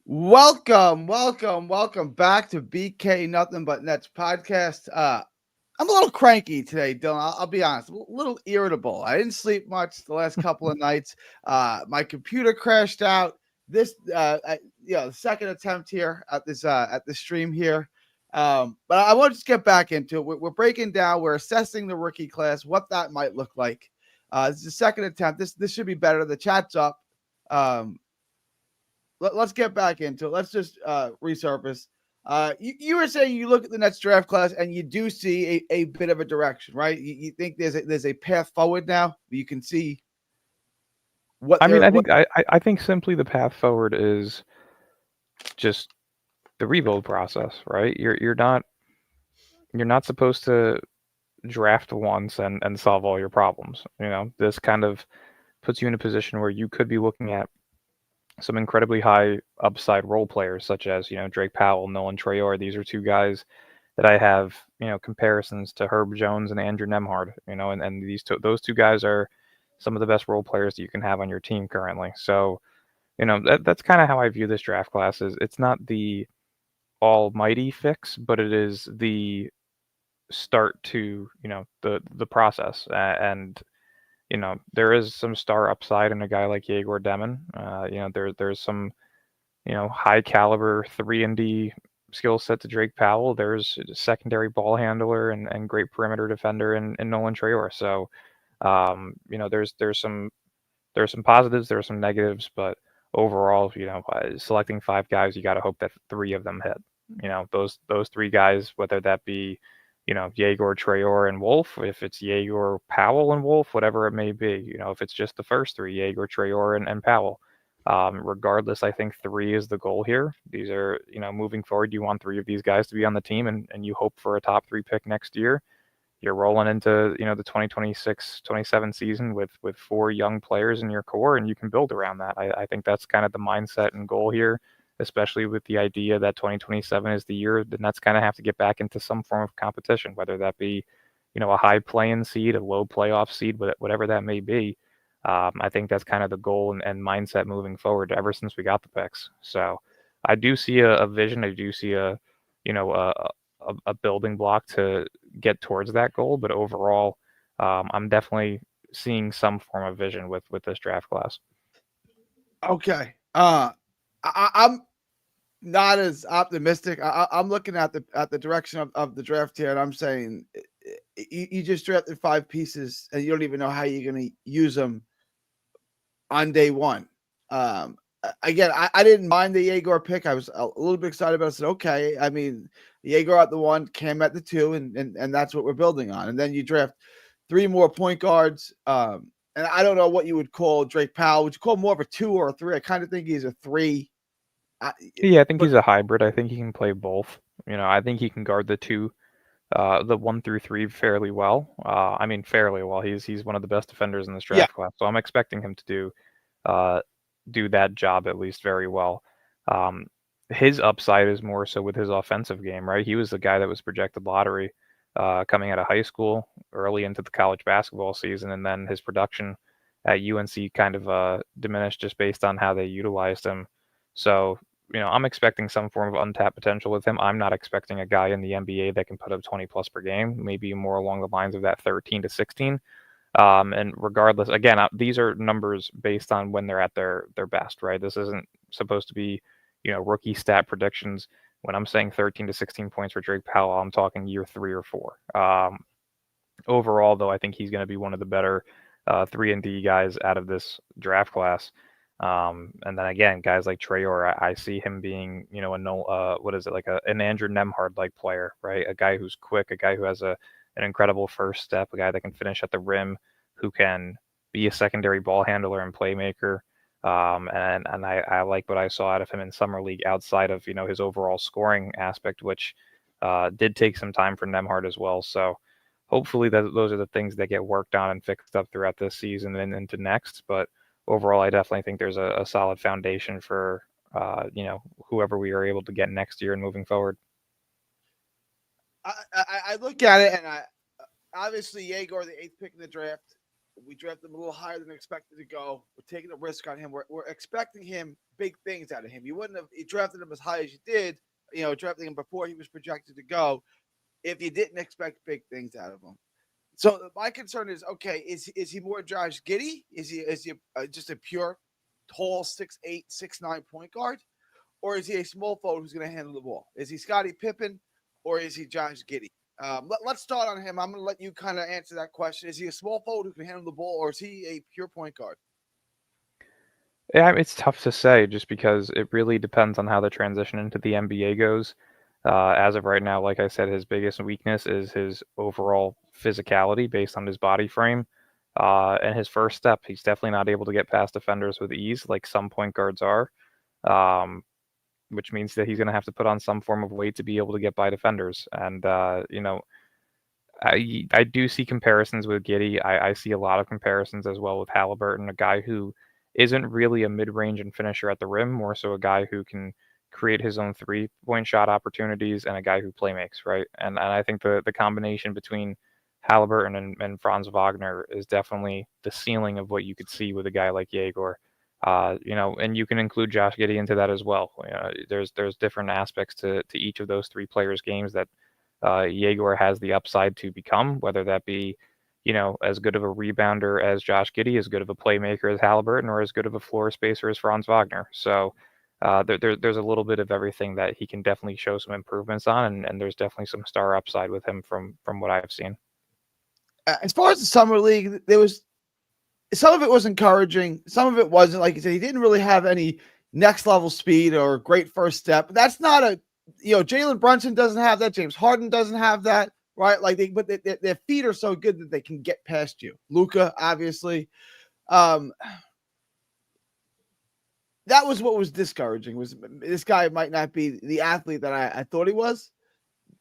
Welcome back to BK Nothing But Nets podcast. I'm a little cranky today, Dylan. I'll be honest, a little irritable. I didn't sleep much the last couple of nights. My computer crashed out. The second attempt here at this stream here. But I want to just get back into it. We're breaking down. We're assessing the rookie class, what that might look like. This is the second attempt. This should be better. The chat's up. Um, Let's get back into it. Let's just resurface. You were saying you look at the Nets draft class and you do see a bit of a direction, right? You think there's a path forward now. You can see what I mean, they're I what. think I think simply the path forward is just the rebuild process, right? You're not supposed to draft once and solve all your problems. This kind of puts you in a position where you could be looking at some incredibly high upside role players, such as Drake Powell, Nolan Traore. These are two guys that I have comparisons to Herb Jones and Andrew Nemhard. And those two guys are some of the best role players that you can have on your team currently. So that's kind of how I view this draft class. Is it's not the almighty fix, but it is the start to the process. And there is some star upside in a guy like Yegor Demon. There's some high caliber 3-and-D skill set to Drake Powell. There's a secondary ball handler and great perimeter defender in Nolan Traore. So there's some positives, there's some negatives, but overall, selecting five guys, you got to hope that three of them hit. Those three guys, whether that be Yegor, Traore, and Wolf, if it's Yegor, Powell, and Wolf, whatever it may be, if it's just the first three, Yegor, Traore, and Powell. Regardless, I think three is the goal here. These are, moving forward, you want three of these guys to be on the team, and you hope for a top three pick next year. You're rolling into the 2026-27 season with four young players in your core, and you can build around that. I think that's kind of the mindset and goal here, especially with the idea that 2027 is the year the Nets kind of have to get back into some form of competition, whether that be a high play-in seed, a low playoff seed, whatever that may be. I think that's kind of the goal and mindset moving forward ever since we got the picks. So I do see a vision. I do see a you know a building block to get towards that goal. But overall, I'm definitely seeing some form of vision with this draft class. Okay. I'm not as optimistic. I'm looking at the direction of the draft here, and I'm saying you just drafted five pieces, and you don't even know how you're going to use them on day one. Again, I didn't mind the Yegor pick. I was a little bit excited about it. I said, okay. I mean, Yegor at the one, Cam at the two, and that's what we're building on. And then you draft three more point guards. And I don't know what you would call Drake Powell. Would you call him more of a two or a three? I kind of think he's a three. I, Yeah, I think but he's a hybrid. I think he can play both. I think he can guard the 1 through 3 fairly well. I mean, fairly well. He's one of the best defenders in this yeah, draft class, so I'm expecting him to uh, do that job at least very well. Um, his upside is more so with his offensive game, right? He was the guy that was projected lottery coming out of high school, early into the college basketball season, and then his production at UNC kind of diminished just based on how they utilized him. So I'm expecting some form of untapped potential with him. I'm not expecting a guy in the NBA that can put up 20 plus per game, maybe more along the lines of that 13 to 16. And regardless, again, these are numbers based on when they're at their best, right? This isn't supposed to be, rookie stat predictions. When I'm saying 13 to 16 points for Drake Powell, I'm talking year 3 or 4. Overall, though, I think he's going to be one of the better 3-and-D guys out of this draft class. And then again, guys like Traore, I see him being, a no, what is it, like an Andrew Nemhard like player, right? A guy who's quick, a guy who has an incredible first step, a guy that can finish at the rim, who can be a secondary ball handler and playmaker. And I like what I saw out of him in summer league outside of his overall scoring aspect, which did take some time for Nemhard as well. So hopefully those are the things that get worked on and fixed up throughout this season and into next. But overall, I definitely think there's a solid foundation for whoever we are able to get next year and moving forward. I look at it and I obviously Yegor, the eighth pick in the draft. We drafted him a little higher than expected to go. We're taking a risk on him. We're expecting him big things out of him. You wouldn't have drafted him as high as you did, drafting him before he was projected to go, if you didn't expect big things out of him. So my concern is, okay, is he more Josh Giddey? Is he just a pure, tall 6'8", 6'9" point guard, or is he a small forward who's going to handle the ball? Is he Scottie Pippen, or is he Josh Giddey? Let's start on him. I'm going to let you kind of answer that question. Is he a small forward who can handle the ball, or is he a pure point guard? Yeah, it's tough to say just because it really depends on how the transition into the NBA goes. As of right now, like I said, his biggest weakness is his overall physicality based on his body frame. And his first step, he's definitely not able to get past defenders with ease like some point guards are, um, which means that he's going to have to put on some form of weight to be able to get by defenders. And, I do see comparisons with Giddy. I see a lot of comparisons as well with Halliburton, a guy who isn't really a mid-range and finisher at the rim, more so a guy who can create his own three-point shot opportunities and a guy who playmakes, right? And I think the combination between Halliburton and Franz Wagner is definitely the ceiling of what you could see with a guy like Yegor. And you can include Josh Giddey into that as well. There's different aspects to each of those three players' games that Yegor has the upside to become, whether that be, as good of a rebounder as Josh Giddey, as good of a playmaker as Halliburton, or as good of a floor spacer as Franz Wagner. So there's a little bit of everything that he can definitely show some improvements on, and there's definitely some star upside with him from what I've seen. As far as the summer league, there was some of it was encouraging, some of it wasn't. Like you said, he didn't really have any next level speed or great first step. That's not a Jalen Brunson doesn't have that. James Harden doesn't have that, right? Like their feet are so good that they can get past you. Luka, obviously, that was what was discouraging. Was this guy might not be the athlete that I thought he was.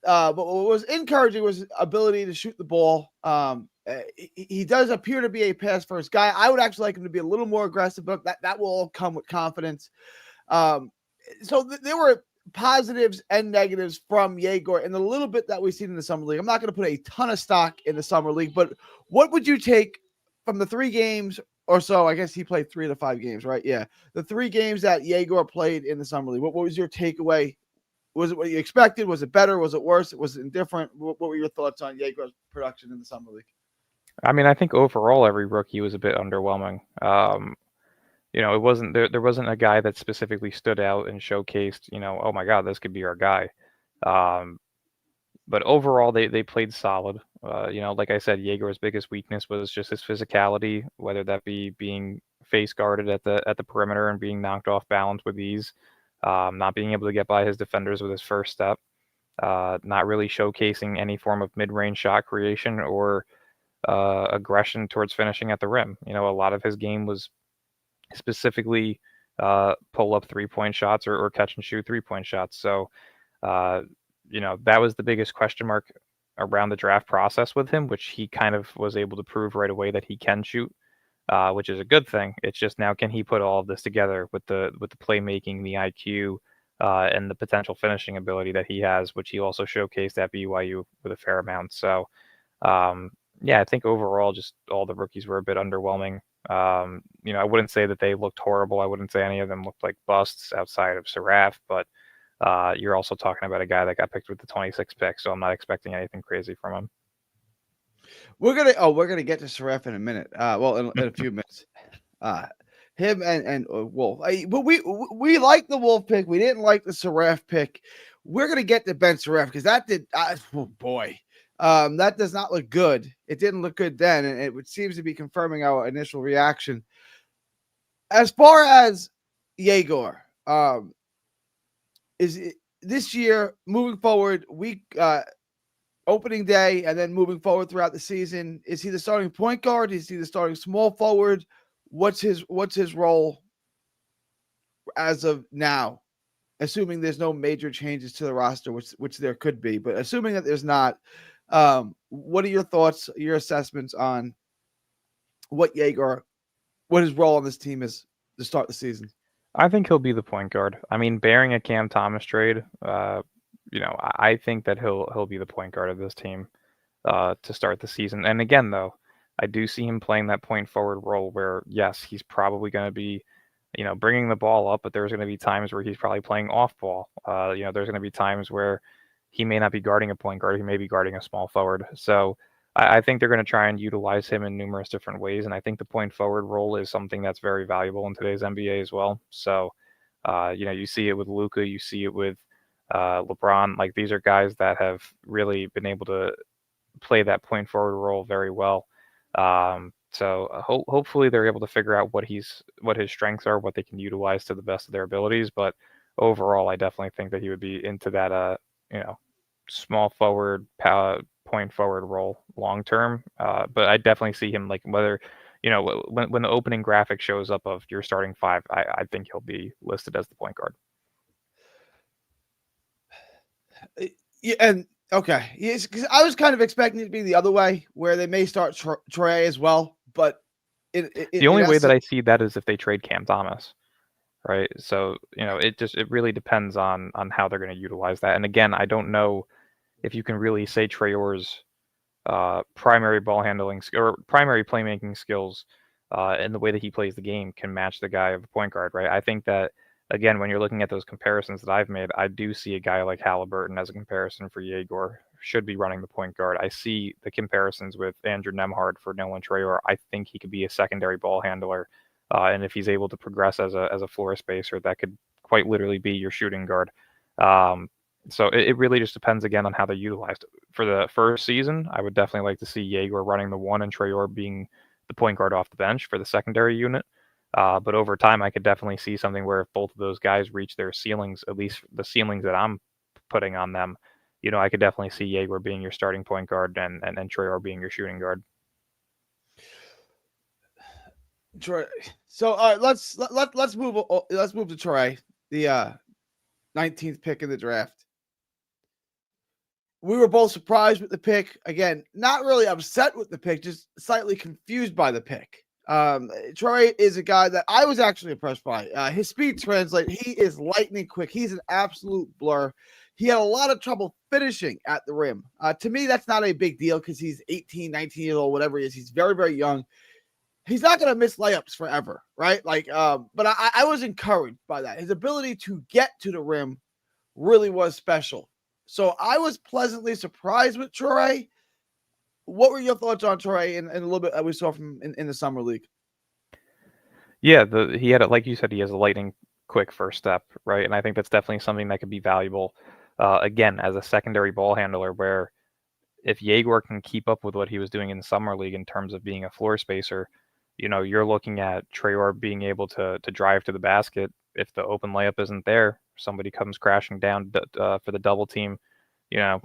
But what was encouraging was his ability to shoot the ball. He does appear to be a pass first guy. I would actually like him to be a little more aggressive, but that will all come with confidence. There were positives and negatives from Yegor and the little bit that we've seen in the summer league. I'm not going to put a ton of stock in the summer league, but what would you take from the 3 games or so? I guess he played 3 of the 5 games, right? Yeah. The 3 games that Yegor played in the summer league. What was your takeaway? Was it what you expected? Was it better? Was it worse? Was it indifferent? What were your thoughts on Yegor's production in the summer league? I mean, I think overall every rookie was a bit underwhelming. It wasn't there wasn't a guy that specifically stood out and showcased, oh my God, this could be our guy. Um, but overall, they played solid. Like I said, Yegor's biggest weakness was just his physicality, whether that be being face guarded at the perimeter and being knocked off balance with ease, not being able to get by his defenders with his first step, not really showcasing any form of mid-range shot creation or aggression towards finishing at the rim. A lot of his game was specifically pull up 3-point shots or catch and shoot 3-point shots. So, that was the biggest question mark around the draft process with him, which he kind of was able to prove right away that he can shoot, which is a good thing. It's just now, can he put all of this together with the playmaking, the IQ, and the potential finishing ability that he has, which he also showcased at BYU with a fair amount. So, yeah, I think overall, just all the rookies were a bit underwhelming. I wouldn't say that they looked horrible. I wouldn't say any of them looked like busts outside of Saraf, but you're also talking about a guy that got picked with the 26th pick, so I'm not expecting anything crazy from him. We're gonna get to Saraf in a minute. In a few minutes. Him and Wolf. But we like the Wolf pick. We didn't like the Saraf pick. We're gonna get to Ben Saraf because that did. Oh boy. That does not look good. It didn't look good then, and it seems to be confirming our initial reaction. As far as Yegor, is it, this year moving forward, opening day, and then moving forward throughout the season, is he the starting point guard? Is he the starting small forward? What's his role as of now? Assuming there's no major changes to the roster, which there could be, but assuming that there's not. What are your thoughts, your assessments on what his role on this team is to start the season? I think he'll be the point guard. I mean, bearing a Cam Thomas trade, I think that he'll be the point guard of this team to start the season. And again, though, I do see him playing that point forward role where, yes, he's probably going to be, bringing the ball up, but there's going to be times where he's probably playing off ball. There's going to be times where he may not be guarding a point guard, he may be guarding a small forward. So I think they're going to try and utilize him in numerous different ways, and I think the point forward role is something that's very valuable in today's NBA as well. So, you see it with Luka, you see it with LeBron. Like these are guys that have really been able to play that point forward role very well. So hopefully they're able to figure out what his strengths are, what they can utilize to the best of their abilities. But overall, I definitely think that he would be into that you know small forward point forward role long term. But I definitely see him like whether when the opening graphic shows up of your starting five, I think he'll be listed as the point guard. Yeah, and okay, yes, because I was kind of expecting it to be the other way, where they may start Trey as well, but The only in way that essence, I see that is if they trade Cam Thomas, right? So it really depends on how they're going to utilize that. And again, I don't know if you can really say Traor's primary ball handling or primary playmaking skills and the way that he plays the game can match the guy of the point guard, right? I think that again, when you're looking at those comparisons that I've made, I do see a guy like Halliburton as a comparison for Yegor should be running the point guard. I see the comparisons with Andrew Nemhard for Nolan Traore. I think he could be a secondary ball handler, and if he's able to progress as a floor spacer, that could quite literally be your shooting guard. Um, so it really just depends again on how they're utilized. For the first season, I would definitely like to see Jaeger running the one and Traore being the point guard off the bench for the secondary unit. But over time, I could definitely see something where if both of those guys reach their ceilings, at least the ceilings that I'm putting on them, I could definitely see Jaeger being your starting point guard and Traore being your shooting guard. Trey. So all right, let's move to Trey, the 19th pick in the draft. We were both surprised with the pick. Again, not really upset with the pick, just slightly confused by the pick. Troy is a guy that I was actually impressed by. His speed translate. He is lightning quick. He's an absolute blur. He had a lot of trouble finishing at the rim. To me, that's not a big deal because he's 18, 19 years old, whatever he is. He's very, very young. He's not going to miss layups forever, right? But I was encouraged by that. His ability to get to the rim really was special. So I was pleasantly surprised with Troy. What were your thoughts on Troy and a little bit that we saw from in the summer league? Yeah, he had it like you said. He has a lightning quick first step, right? And I think that's definitely something that could be valuable. Again, as a secondary ball handler, where if Jaeger can keep up with what he was doing in the summer league in terms of being a floor spacer, you're looking at Traore being able to drive to the basket. If the open layup isn't there, somebody comes crashing down for the double team. You know,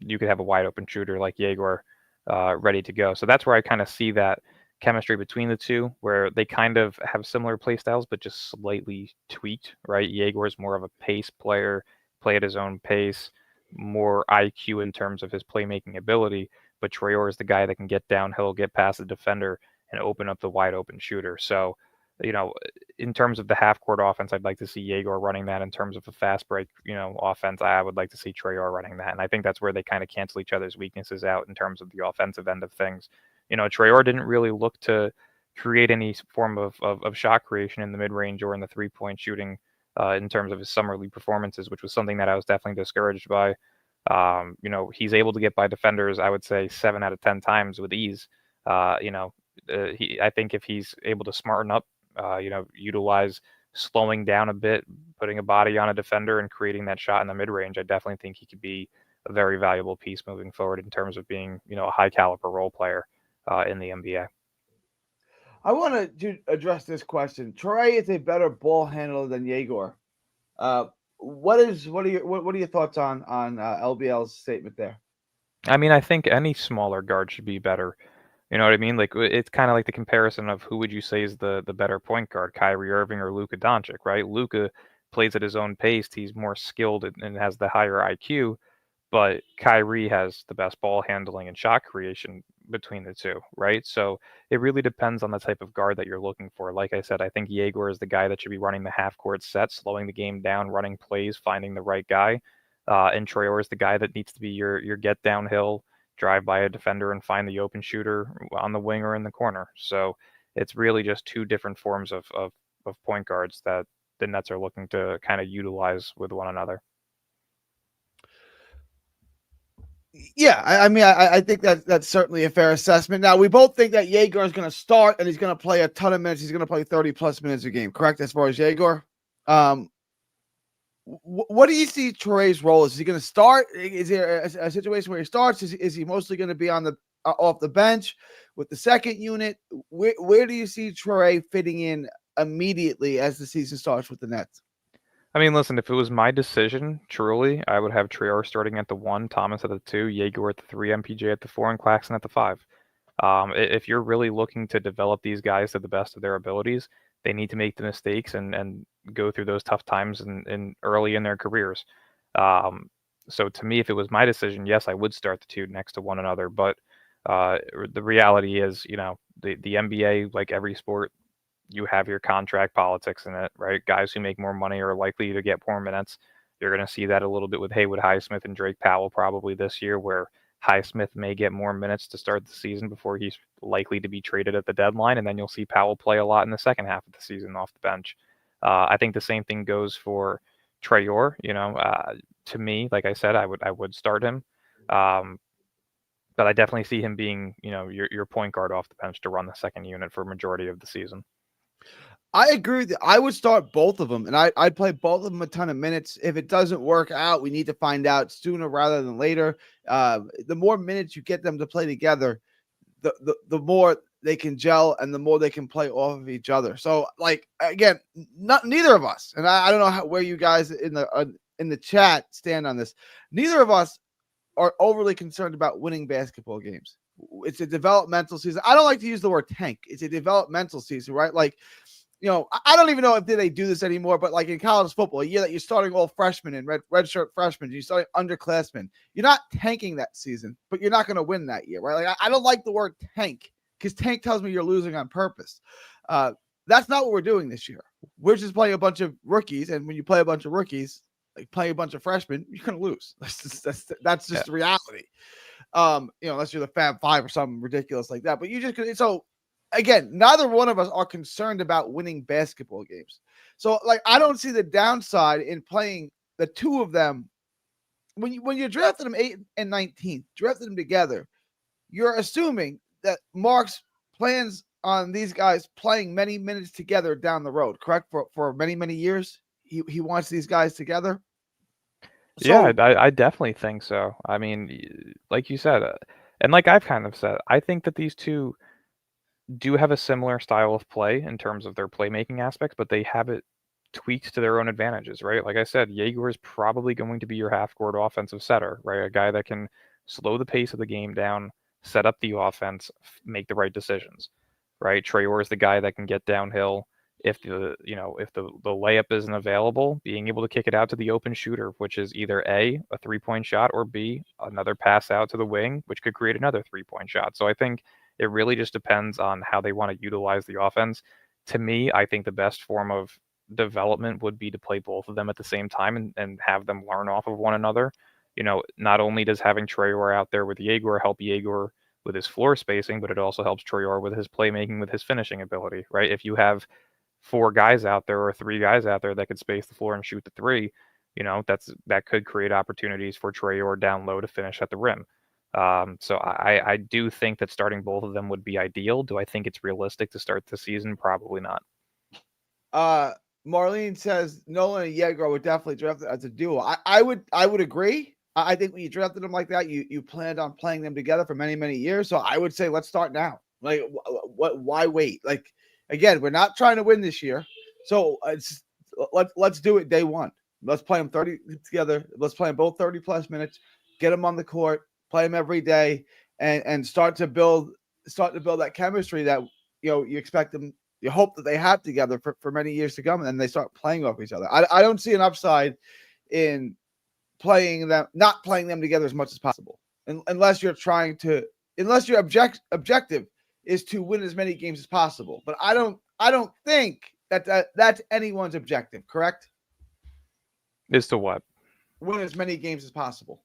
you could have a wide open shooter like Jaeger ready to go. So that's where I kind of see that chemistry between the two, where they kind of have similar play styles, but just slightly tweaked, right? Jaeger is more of a pace player, play at his own pace, more IQ in terms of his playmaking ability. But Traore is the guy that can get downhill, get past the defender, and open up the wide open shooter. So, you know, in terms of the half court offense, I'd like to see Jaeger running that. In terms of a fast break, offense, I would like to see Traore running that. And I think that's where they kind of cancel each other's weaknesses out in terms of the offensive end of things. Traore didn't really look to create any form of shot creation in the mid range or in the 3-point shooting in terms of his summer league performances, which was something that I was definitely discouraged by. He's able to get by defenders, I would say 7 out of 10 times with ease. I think if he's able to smarten up, utilize slowing down a bit, putting a body on a defender and creating that shot in the mid range, I definitely think he could be a very valuable piece moving forward in terms of being, a high caliber role player in the NBA. I want to address this question. Troy is a better ball handler than Jaeger. What are your thoughts on LBL's statement there? I mean, I think any smaller guard should be better. You know what I mean? Like it's kind of like the comparison of who would you say is the better point guard, Kyrie Irving or Luka Doncic, right? Luka plays at his own pace. He's more skilled and has the higher IQ, but Kyrie has the best ball handling and shot creation between the two, right? So it really depends on the type of guard that you're looking for. Like I said, I think Jaeger is the guy that should be running the half court set, slowing the game down, running plays, finding the right guy. And Traore is the guy that needs to be your get downhill, drive by a defender and find the open shooter on the wing or in the corner. So it's really just two different forms of point guards that the Nets are looking to kind of utilize with one another. Yeah, I mean, I think that's certainly a fair assessment. Now, we both think that Jaeger is going to start and he's going to play a ton of minutes. He's going to play 30 plus minutes a game, correct? As far as Jaeger, what do you see Trae's role? Is he going to start? Is there a situation where he starts? Is he mostly going to be on the off the bench with the second unit? Where do you see Trae fitting in immediately as the season starts with the Nets? I mean, listen, if it was my decision, truly, I would have Traore starting at the 1, Thomas at the 2, Jaeger at the 3, MPJ at the 4, and Claxton at the 5. If you're really looking to develop these guys to the best of their abilities, they need to make the mistakes and go through those tough times in early in their careers. So to me, if it was my decision, yes, I would start the two next to one another. But the reality is, the NBA, like every sport, you have your contract politics in it, right? Guys who make more money are likely to get more minutes. You're going to see that a little bit with Haywood Highsmith and Drake Powell probably this year, where Highsmith may get more minutes to start the season before he's likely to be traded at the deadline, and then you'll see Powell play a lot in the second half of the season off the bench. I think the same thing goes for Traore. To me, like I said, I would start him, but I definitely see him being, your point guard off the bench to run the second unit for a majority of the season. I agree with you. I would start both of them, and I'd play both of them a ton of minutes. If it doesn't work out, we need to find out sooner rather than later. The more minutes you get them to play together, the more they can gel and the more they can play off of each other. So, like, again, neither of us, and I don't know where you guys in the chat stand on this. Neither of us are overly concerned about winning basketball games. It's a developmental season. I don't like to use the word tank. It's a developmental season, right? Like, I don't even know if they do this anymore, but like in college football, a year that you're starting all freshmen and redshirt freshmen, you're starting underclassmen. You're not tanking that season, but you're not going to win that year, right? Like I don't like the word tank because tank tells me you're losing on purpose. That's not what we're doing this year. We're just playing a bunch of rookies, and when you play a bunch of rookies, like play a bunch of freshmen, you're going to lose. That's just the reality. Unless you're the Fab Five or something ridiculous like that, but you just so. Again, neither one of us are concerned about winning basketball games. So, like, I don't see the downside in playing the two of them. When you drafted them 8 and 19th, drafted them together, you're assuming that Mark's plans on these guys playing many minutes together down the road, correct? For many, many years, he wants these guys together. So, yeah, I definitely think so. I mean, like you said, and like I've kind of said, I think that these two do have a similar style of play in terms of their playmaking aspects, but they have it tweaked to their own advantages, right? Like I said, Jaeger is probably going to be your half-court offensive setter, right? A guy that can slow the pace of the game down, set up the offense, make the right decisions, right? Traore is the guy that can get downhill if the layup isn't available, being able to kick it out to the open shooter, which is either A, a three-point shot, or B, another pass out to the wing, which could create another three-point shot. So I think it really just depends on how they want to utilize the offense. To me, I think the best form of development would be to play both of them at the same time and have them learn off of one another. Not only does having Traore out there with Jaeger help Jaeger with his floor spacing, but it also helps Traore with his playmaking, with his finishing ability, right? If you have 4 guys out there or 3 guys out there that could space the floor and shoot the three, that could create opportunities for Traore down low to finish at the rim. So I do think that starting both of them would be ideal. Do I think it's realistic to start the season? Probably not. Marlene says Nolan and Jaeger would definitely draft as a duo. I would agree. I think when you drafted them like that, you planned on playing them together for many, many years. So I would say let's start now. Like, why wait? Like, again, we're not trying to win this year, so let's do it day one. Let's play them 30 together. Let's play them both 30 plus minutes. Get them on the court. Play them every day, and start to build that chemistry that you expect them. You hope that they have together for many years to come, and then they start playing off each other. I don't see an upside in not playing them together as much as possible, unless your objective is to win as many games as possible. But I don't think that's anyone's objective. Correct? Is to what? Win as many games as possible.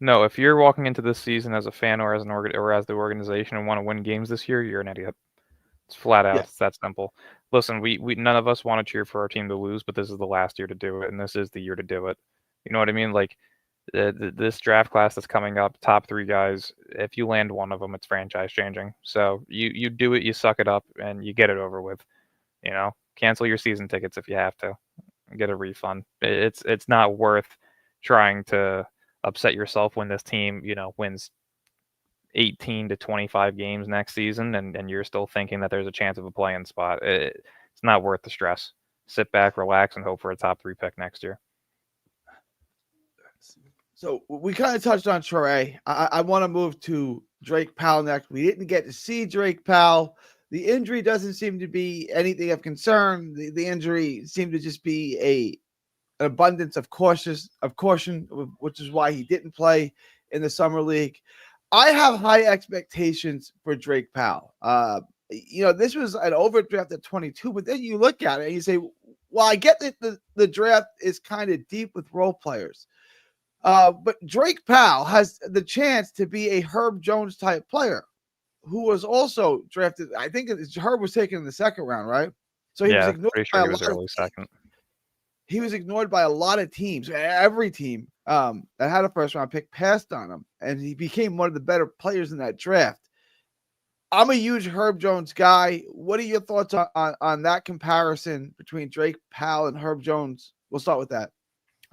No, if you're walking into this season as a fan or as or as the organization and want to win games this year, you're an idiot. It's flat out. Yeah. It's that simple. Listen, we none of us want to cheer for our team to lose, but this is the last year to do it, and this is the year to do it. You know what I mean? Like this draft class that's coming up, top three guys. If you land one of them, it's franchise changing. So you do it, you suck it up, and you get it over with. You know, cancel your season tickets if you have to, get a refund. It's not worth trying to upset yourself when this team, wins 18 to 25 games next season and you're still thinking that there's a chance of a play-in spot. It's not worth the stress. Sit back, relax, and hope for a top 3 pick next year. So we kind of touched on Trey. I want to move to Drake Powell next. We didn't get to see Drake Powell. The injury doesn't seem to be anything of concern. The injury seemed to just be an abundance of caution, which is why he didn't play in the summer league. I have high expectations for Drake Powell. This was an overdraft at 22, but then you look at it and you say, well, I get that the draft is kind of deep with role players. But Drake Powell has the chance to be a Herb Jones type player who was also drafted. I think Herb was taken in the second round, right? So he was ignored pretty by sure a he was lot early of second. He was ignored by a lot of teams. Every team that had a first round pick passed on him, and he became one of the better players in that draft. I'm a huge Herb Jones guy. What are your thoughts on that comparison between Drake Powell and Herb Jones? We'll start with that.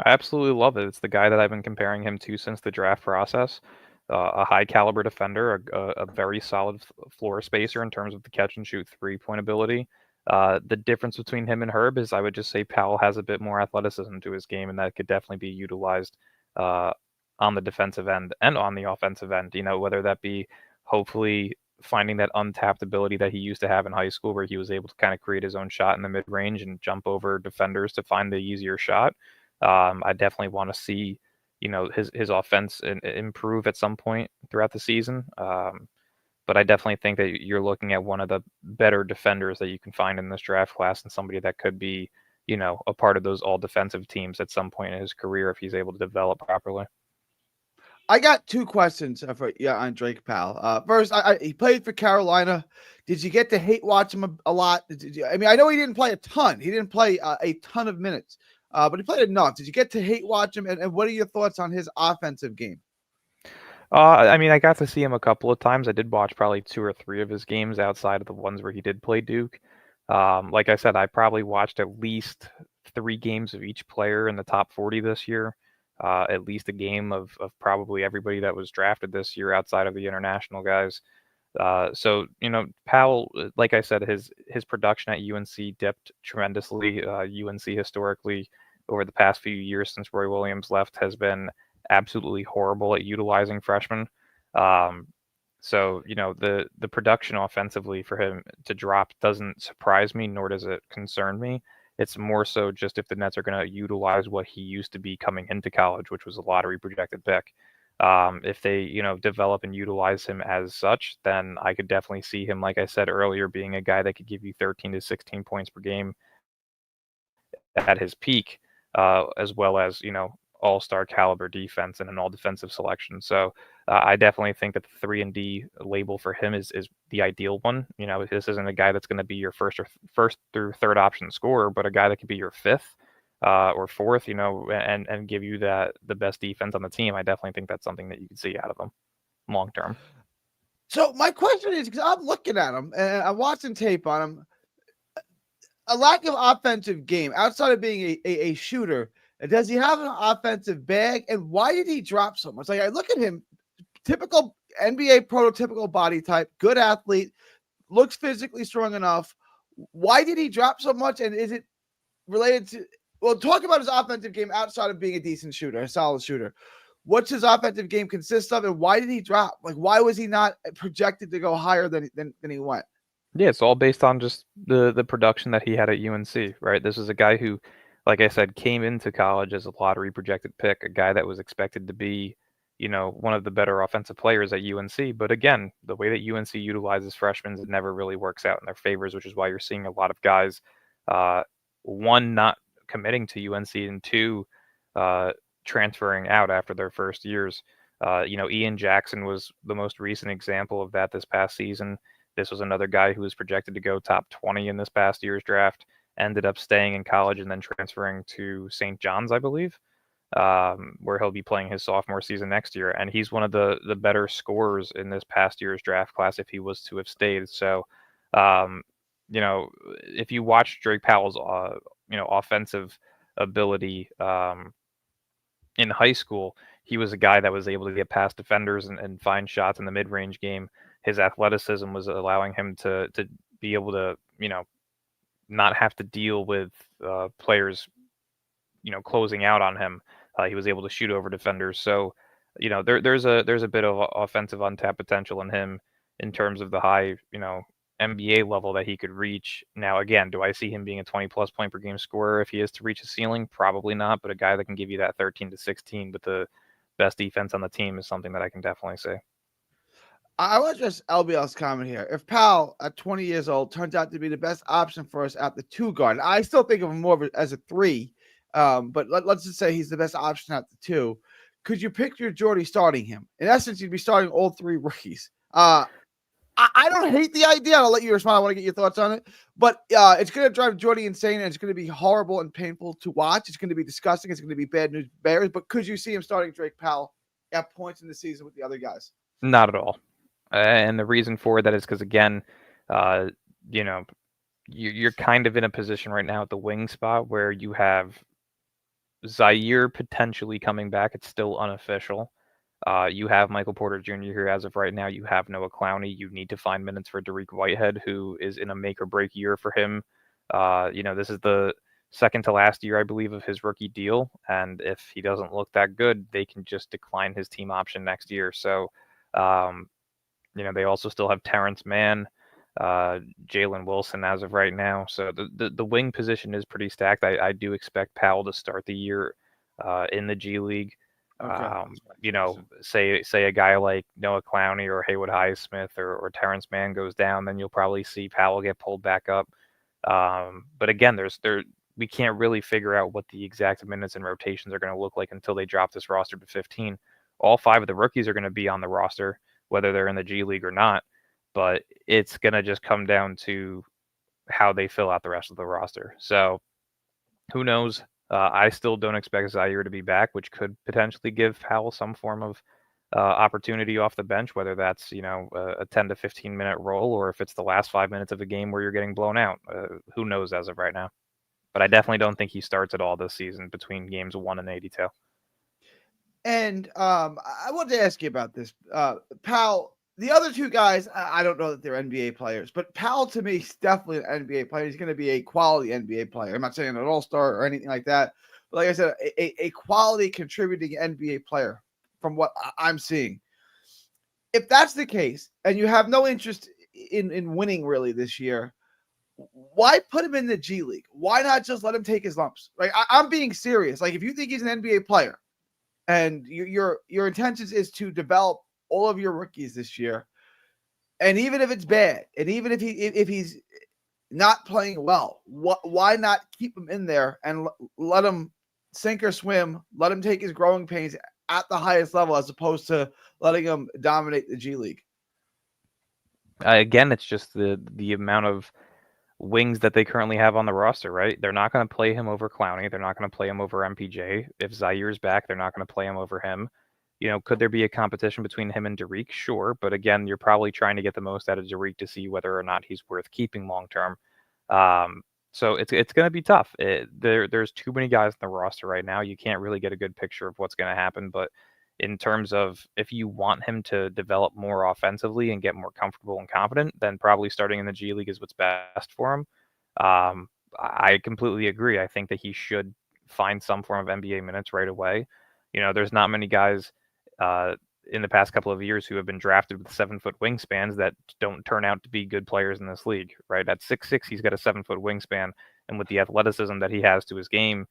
I absolutely love it. It's the guy that I've been comparing him to since the draft process. A high caliber defender, a very solid floor spacer in terms of the catch and shoot 3-point ability. The difference between him and Herb is I would just say Powell has a bit more athleticism to his game, and that could definitely be utilized uh, on the defensive end and on the offensive end. Whether that be hopefully finding that untapped ability that he used to have in high school, where he was able to kind of create his own shot in the mid range and jump over defenders to find the easier shot. I definitely want to see his offense improve at some point throughout the season. But I definitely think that you're looking at one of the better defenders that you can find in this draft class, and somebody that could be a part of those all defensive teams at some point in his career if he's able to develop properly. I got two questions for on Drake Powell. First, he played for Carolina. Did you get to hate watch him a lot? I mean, I know he didn't play a ton. He didn't play a ton of minutes, but he played enough. Did you get to hate watch him? And what are your thoughts on his offensive game? I mean, I got to see him a couple of times. I did watch probably 2 or 3 of his games outside of the ones where he did play Duke. Like I said, I probably watched at least 3 games of each player in the top 40 this year. At least a game of probably everybody that was drafted this year outside of the international guys. So Powell, like I said, his production at UNC dipped tremendously. UNC historically over the past few years since Roy Williams left has been absolutely horrible at utilizing freshmen. So the production offensively for him to drop doesn't surprise me, nor does it concern me. It's more so just if the Nets are going to utilize what he used to be coming into college, which was a lottery projected pick. If they, develop and utilize him as such, then I could definitely see him, like I said earlier, being a guy that could give you 13 to 16 points per game at his peak, as well as, all-star caliber defense and an all-defensive selection. So I definitely think that the 3-and-D label for him is the ideal one. This isn't a guy that's going to be your first through third option scorer, but a guy that could be your fifth or fourth, and give you the best defense on the team. I definitely think that's something that you can see out of him long term. So my question is, because I'm looking at him and I'm watching tape on him, a lack of offensive game outside of being a shooter. Does he have an offensive bag? And why did he drop so much? Like I look at him, typical NBA prototypical body type, good athlete, looks physically strong enough. Why did he drop so much? And is it related to, well, talk about his offensive game outside of being a decent shooter, a solid shooter. What's his offensive game consist of, and why did he drop? Like, why was he not projected to go higher than he went? Yeah, it's all based on just the production that he had at UNC, right? This is a guy who, like I said, came into college as a lottery projected pick, a guy that was expected to be, one of the better offensive players at UNC. But again, the way that UNC utilizes freshmen, it never really works out in their favors, which is why you're seeing a lot of guys, one, not committing to UNC, and two, transferring out after their first years. Ian Jackson was the most recent example of that this past season. This was another guy who was projected to go top 20 in this past year's draft, ended up staying in college and then transferring to St. John's, I believe, where he'll be playing his sophomore season next year. And he's one of the better scorers in this past year's draft class if he was to have stayed. So, um, if you watch Drake Powell's, offensive ability in high school, he was a guy that was able to get past defenders and find shots in the mid-range game. His athleticism was allowing him to be able to, not have to deal with players, closing out on him. He was able to shoot over defenders. So, there's a bit of offensive untapped potential in him in terms of the high, NBA level that he could reach. Now, again, do I see him being a 20 plus point per game scorer if he is to reach a ceiling? Probably not, but a guy that can give you that 13 to 16 with the best defense on the team is something that I can definitely say. I want to address LBL's comment here. If Powell, at 20 years old, turns out to be the best option for us at the 2 guard, I still think of him more as a 3, but let's just say he's the best option at the 2. Could you picture Jordy starting him? In essence, you'd be starting all 3 rookies. I don't hate the idea. I'll let you respond. I want to get your thoughts on it. But it's going to drive Jordy insane, and it's going to be horrible and painful to watch. It's going to be disgusting. It's going to be bad news bears. But could you see him starting Drake Powell at points in the season with the other guys? Not at all. And the reason for that is because, again, uh, you know, you're kind of in a position right now at the wing spot where you have Zaire potentially coming back. It's still unofficial. You have Michael Porter Jr. here as of right now. You have Noah Clowney. You need to find minutes for Dariq Whitehead, who is in a make or break year for him. This is the second to last year, I believe, of his rookie deal. And if he doesn't look that good, they can just decline his team option next year. So, they also still have Terrence Mann, Jalen Wilson as of right now. So the wing position is pretty stacked. I do expect Powell to start the year in the G League. Okay. Say a guy like Noah Clowney or Haywood Highsmith or Terrence Mann goes down, then you'll probably see Powell get pulled back up. But again, we can't really figure out what the exact minutes and rotations are going to look like until they drop this roster to 15. All 5 of the rookies are going to be on the roster, whether they're in the G League or not. But it's going to just come down to how they fill out the rest of the roster. So who knows? I still don't expect Zaire to be back, which could potentially give Powell some form of opportunity off the bench, whether that's a 10 to 15 minute role or if it's the last 5 minutes of a game where you're getting blown out. Who knows as of right now? But I definitely don't think he starts at all this season between games 1 and 82. And I wanted to ask you about this. Powell, the other 2 guys, I don't know that they're NBA players, but Powell to me is definitely an NBA player. He's going to be a quality NBA player. I'm not saying an all-star or anything like that. But like I said, a quality contributing NBA player from what I'm seeing. If that's the case, and you have no interest in winning really this year, why put him in the G League? Why not just let him take his lumps? Like I'm being serious. Like if you think he's an NBA player, and your intentions is to develop all of your rookies this year, and even if it's bad, and even if he's not playing well, why not keep him in there and let him sink or swim? Let him take his growing pains at the highest level, as opposed to letting him dominate the G League. Again, it's just the amount of wings that they currently have on the roster, right? They're not going to play him over Clowney. They're not going to play him over MPJ. If Zaire's back, they're not going to play him over him. Could there be a competition between him and Dariq? Sure, but again, you're probably trying to get the most out of Dariq to see whether or not he's worth keeping long term. So it's going to be tough. There's too many guys on the roster right now. You can't really get a good picture of what's going to happen. But in terms of if you want him to develop more offensively and get more comfortable and confident, then probably starting in the G League is what's best for him. I completely agree. I think that he should find some form of NBA minutes right away. There's not many guys in the past couple of years who have been drafted with 7-foot wingspans that don't turn out to be good players in this league, right? At 6'6", he's got a 7-foot wingspan, and with the athleticism that he has to his game,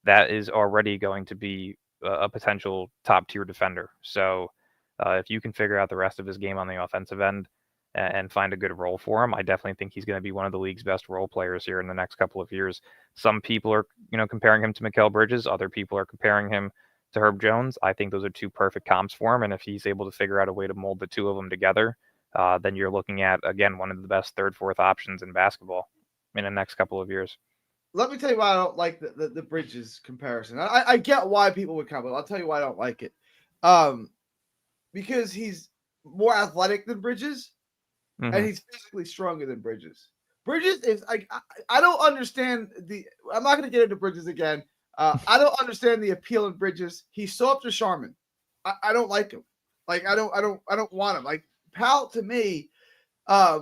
that is already going to be a potential top-tier defender. So if you can figure out the rest of his game on the offensive end and find a good role for him, I definitely think he's going to be one of the league's best role players here in the next couple of years. Some people are, comparing him to Mikal Bridges. Other people are comparing him to Herb Jones, I think those are two perfect comps for him. And if he's able to figure out a way to mold the two of them together, then you're looking at, again, one of the best third, fourth options in basketball in the next couple of years. Let me tell you why I don't like the Bridges comparison. I get why people would come, but I'll tell you why I don't like it. Because he's more athletic than Bridges, and he's physically stronger than Bridges. Bridges is like I don't understand the. I'm not going to get into Bridges again. I don't understand the appeal in Bridges. He's so up to Sharman. I don't like him. Like I don't want him. Like Powell to me, at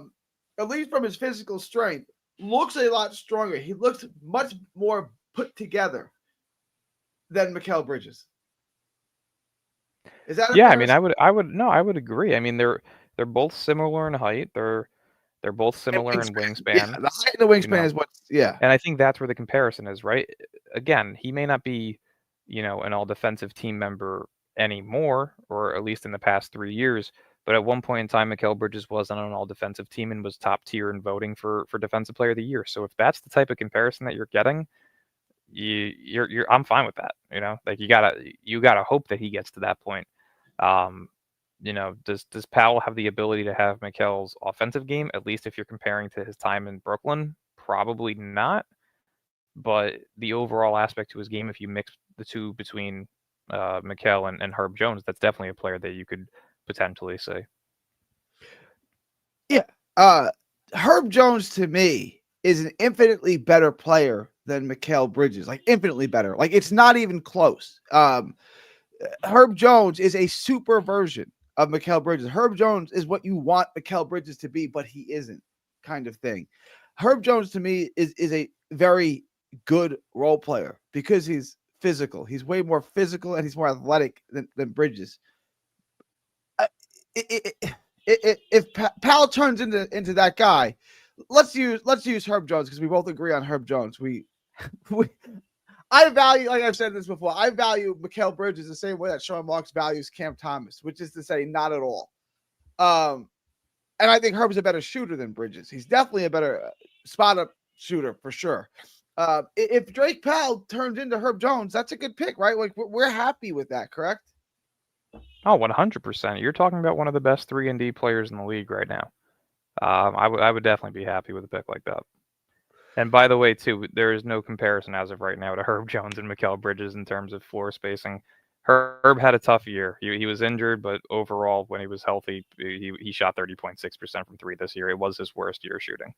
least from his physical strength, looks a lot stronger. He looks much more put together than Mikal Bridges. Is that yeah? I mean, I would agree. I mean, they're both similar in height. They're both similar in wingspan. Yeah, the height and the wingspan is what's And I think that's where the comparison is, right? Again, he may not be, an all defensive team member anymore, or at least in the past 3 years. But at one point in time, Mikal Bridges was on an all defensive team and was top tier in voting for defensive player of the year. So if that's the type of comparison that you're getting, I'm fine with that. Like you gotta hope that he gets to that point. Does Powell have the ability to have Mikal's offensive game? At least if you're comparing to his time in Brooklyn, probably not. But the overall aspect to his game, if you mix the two between Mikal and Herb Jones, that's definitely a player that you could potentially see. Yeah. Herb Jones to me is an infinitely better player than Mikal Bridges, like infinitely better. Like it's not even close. Herb Jones is a super version of Mikal Bridges. Herb Jones is what you want Mikal Bridges to be, but he isn't, kind of thing. Herb Jones to me is a very good role player because he's physical. He's way more physical and he's more athletic than Bridges. If Powell turns into that guy, let's use Herb Jones because we both agree on Herb Jones. I value, like I've said this before, I value Mikal Bridges the same way that Sean Marks values Cam Thomas, which is to say, not at all. And I think Herb's a better shooter than Bridges. He's definitely a better spot up shooter for sure. If Drake Powell turns into Herb Jones, that's a good pick, right? Like we're happy with that, correct? Oh, 100%. You're talking about one of the best 3-and-D players in the league right now. I would definitely be happy with a pick like that. And by the way, too, there is no comparison as of right now to Herb Jones and Mikal Bridges in terms of floor spacing. Herb had a tough year. He was injured, but overall, when he was healthy, he shot 30.6% from three this year. It was his worst year shooting.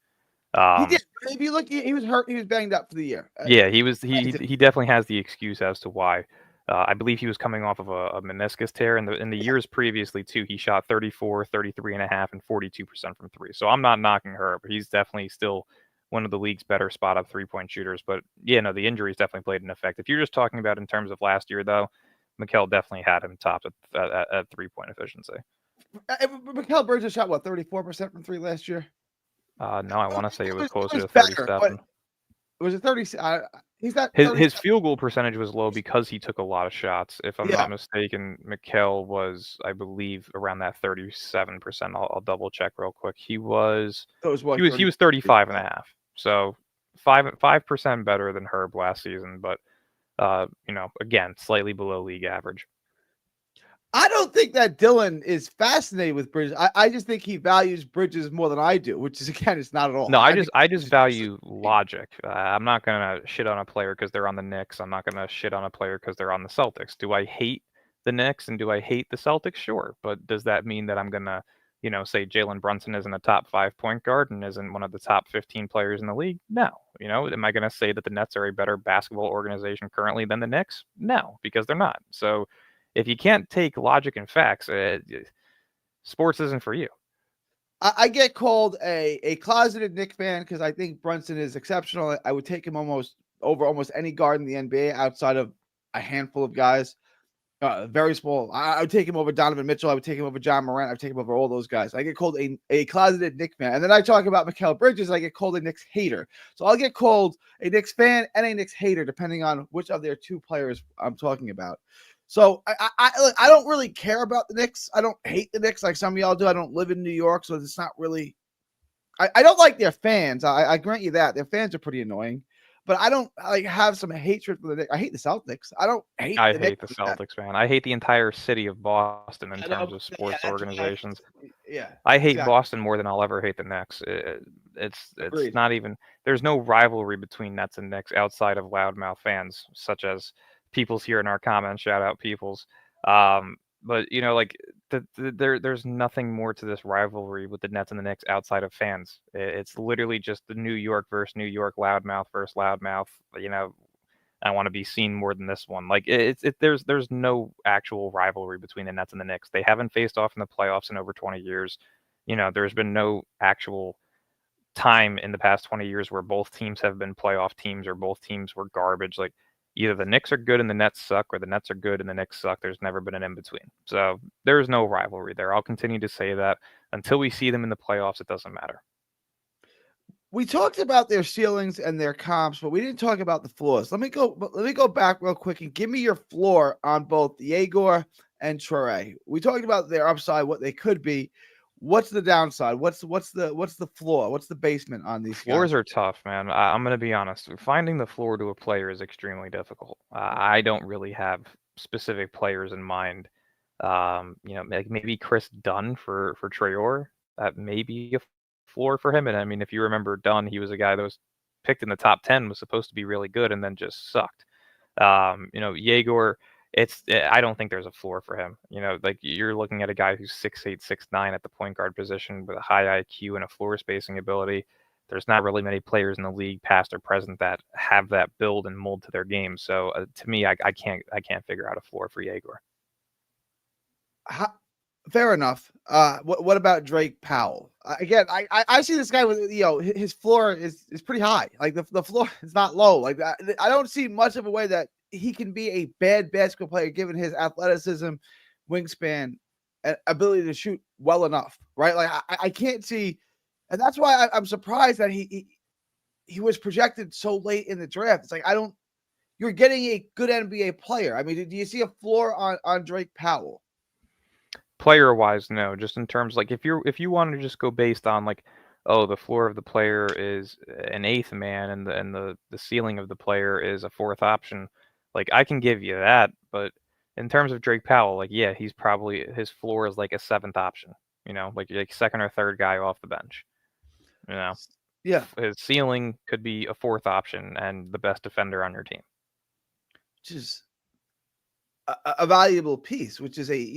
He did. If you look, he was hurt. He was banged up for the year. Yeah, he was. He definitely has the excuse as to why. I believe he was coming off of a meniscus tear. In the years previously, too, he shot 34, 33.5, and 42% from three. So I'm not knocking Herb. He's definitely still one of the league's better spot-up three-point shooters. But, yeah, no, the injuries definitely played an effect. If you're just talking about in terms of last year, though, Mikal definitely had him topped at three-point efficiency. Mikal Bridges shot, 34% from three last year? No, I want to say it was closer to 37. Was it 30? He's not. His field goal percentage was low because he took a lot of shots. If I'm not mistaken, Mikal was, I believe, around that 37%. I'll double check real quick. He was 35.5. So 5% better than Herb last season, but again, slightly below league average. I don't think that Dylan is fascinated with Bridges. I just think he values Bridges more than I do, which is, again, it's not at all. No, I just value logic. I'm not going to shit on a player because they're on the Knicks. I'm not going to shit on a player because they're on the Celtics. Do I hate the Knicks and do I hate the Celtics? Sure. But does that mean that I'm going to, say Jalen Brunson isn't a top 5 point guard and isn't one of the top 15 players in the league? No. Am I going to say that the Nets are a better basketball organization currently than the Knicks? No, because they're not. So if you can't take logic and facts, sports isn't for you. I get called a closeted Knicks fan because I think Brunson is exceptional. I would take him over almost any guard in the NBA outside of a handful of guys. Very small. I would take him over Donovan Mitchell. I would take him over John Morant. I would take him over all those guys. I get called a closeted Knicks fan. And then I talk about Mikal Bridges. I get called a Knicks hater. So I'll get called a Knicks fan and a Knicks hater depending on which of their two players I'm talking about. So I don't really care about the Knicks. I don't hate the Knicks like some of y'all do. I don't live in New York, so it's not really. I don't like their fans. I grant you that their fans are pretty annoying, but I don't like have some hatred for the Knicks. I hate the Celtics. I don't hate I the Knicks hate the like that. Celtics, man. I hate the entire city of Boston in I terms know, of yeah, sports that's why. organizations. Yeah, I hate exactly. Boston more than I'll ever hate the Knicks. It's Agreed. not even there's no rivalry between Nets and Knicks outside of loudmouth fans, such as Peoples here in our comments. Shout out Peoples. But like there's nothing more to this rivalry with the Nets and the Knicks outside of fans. It's literally just the New York versus New York, loudmouth versus loudmouth. I want to be seen more than this one. Like there's no actual rivalry between the Nets and the Knicks. They haven't faced off in the playoffs in over 20 years. There's been no actual time in the past 20 years where both teams have been playoff teams or both teams were garbage. Like either the Knicks are good and the Nets suck, or the Nets are good and the Knicks suck. There's never been an in between. So there's no rivalry there. I'll continue to say that until we see them in the playoffs. It doesn't matter. We talked about their ceilings and their comps, but we didn't talk about the floors. Let me go back real quick and give me your floor on both Yegor and Traore. We talked about their upside, what they could be. What's the downside? What's the floor? What's the basement on these Floors guys? are tough, man. I'm going to be honest. Finding the floor to a player is extremely difficult. I don't really have specific players in mind. Like maybe Chris Dunn for Traore. That may be a floor for him. And I mean, if you remember Dunn, he was a guy that was picked in the top 10, was supposed to be really good, and then just sucked. Yegor, I don't think there's a floor for him. Like you're looking at a guy who's 6'8", 6'9" at the point guard position with a high IQ and a floor spacing ability. There's not really many players in the league, past or present, that have that build and mold to their game. So to me, I can't figure out a floor for Yegor. How, fair enough. What about Drake Powell? Again, I see this guy with his floor is pretty high. Like the floor is not low. Like I don't see much of a way that he can be a bad basketball player given his athleticism, wingspan, and ability to shoot well enough. Right? Like I can't see, and that's why I'm surprised that he was projected so late in the draft. It's like I don't. You're getting a good NBA player. I mean, do you see a floor on Drake Powell? Player wise, no. Just in terms like if you want to just go based on like, oh, the floor of the player is an eighth man and the ceiling of the player is a fourth option, like I can give you that. But in terms of Drake Powell, like yeah, he's probably his floor is like a seventh option. Like second or third guy off the bench. You know, Yeah, his ceiling could be a fourth option and the best defender on your team. just a valuable piece, which is this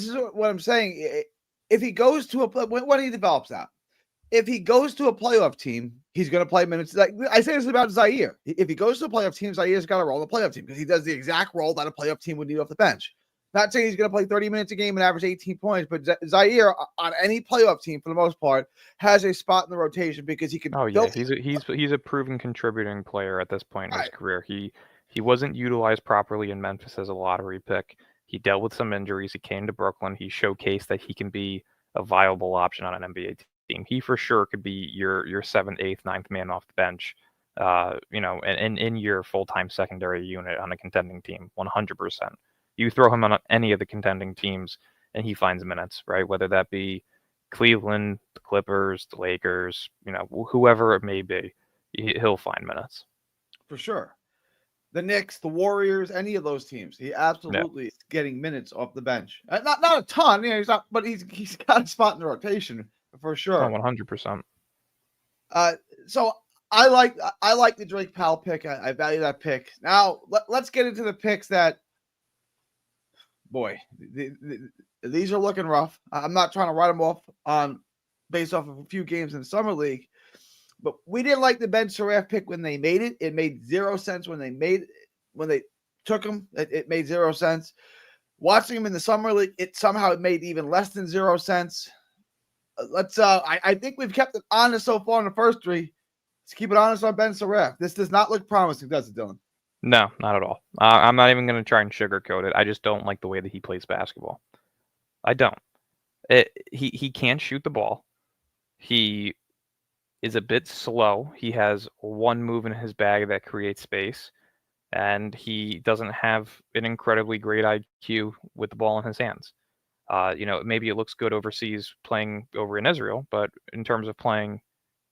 is what I'm saying. If he goes to when he develops out, if he goes to a playoff team, he's going to play minutes. Like I say this about Zaire. If he goes to a playoff team, Zaire's got to roll the playoff team because he does the exact role that a playoff team would need off the bench. Not saying he's going to play 30 minutes a game and average 18 points, but Zaire on any playoff team for the most part has a spot in the rotation because he can Oh yeah, build. he's a proven contributing player at this point in his Right. career. He wasn't utilized properly in Memphis as a lottery pick. He dealt with some injuries. He came to Brooklyn. He showcased that he can be a viable option on an NBA team. He for sure could be your seventh, eighth, ninth man off the bench. And in your full time secondary unit on a contending team, 100%. You throw him on any of the contending teams, and he finds minutes, right? Whether that be Cleveland, the Clippers, the Lakers, whoever it may be, he'll find minutes. For sure. The Knicks, the Warriors, any of those teams, he Yeah. absolutely is getting minutes off the bench. Not a ton, he's not, but he's got a spot in the rotation for Oh, sure. 100%. So I like the Drake Powell pick. I value that pick. Now let's get into the picks that, boy, these are looking rough. I'm not trying to write them off on based off of a few games in the summer league. But we didn't like the Ben Sharaf pick when they made it. It made 0 sense when they took him. It made 0 sense. Watching him in the summer league, it somehow made even less than 0 sense. I think we've kept it honest so far in the first three. Let's keep it honest on Ben Sharaf. This does not look promising, does it, Dylan? No, not at all. I'm not even going to try and sugarcoat it. I just don't like the way that he plays basketball. I don't. He can't shoot the ball. He is a bit slow. He has one move in his bag that creates space, and he doesn't have an incredibly great IQ with the ball in his hands. Maybe it looks good overseas playing over in Israel, but in terms of playing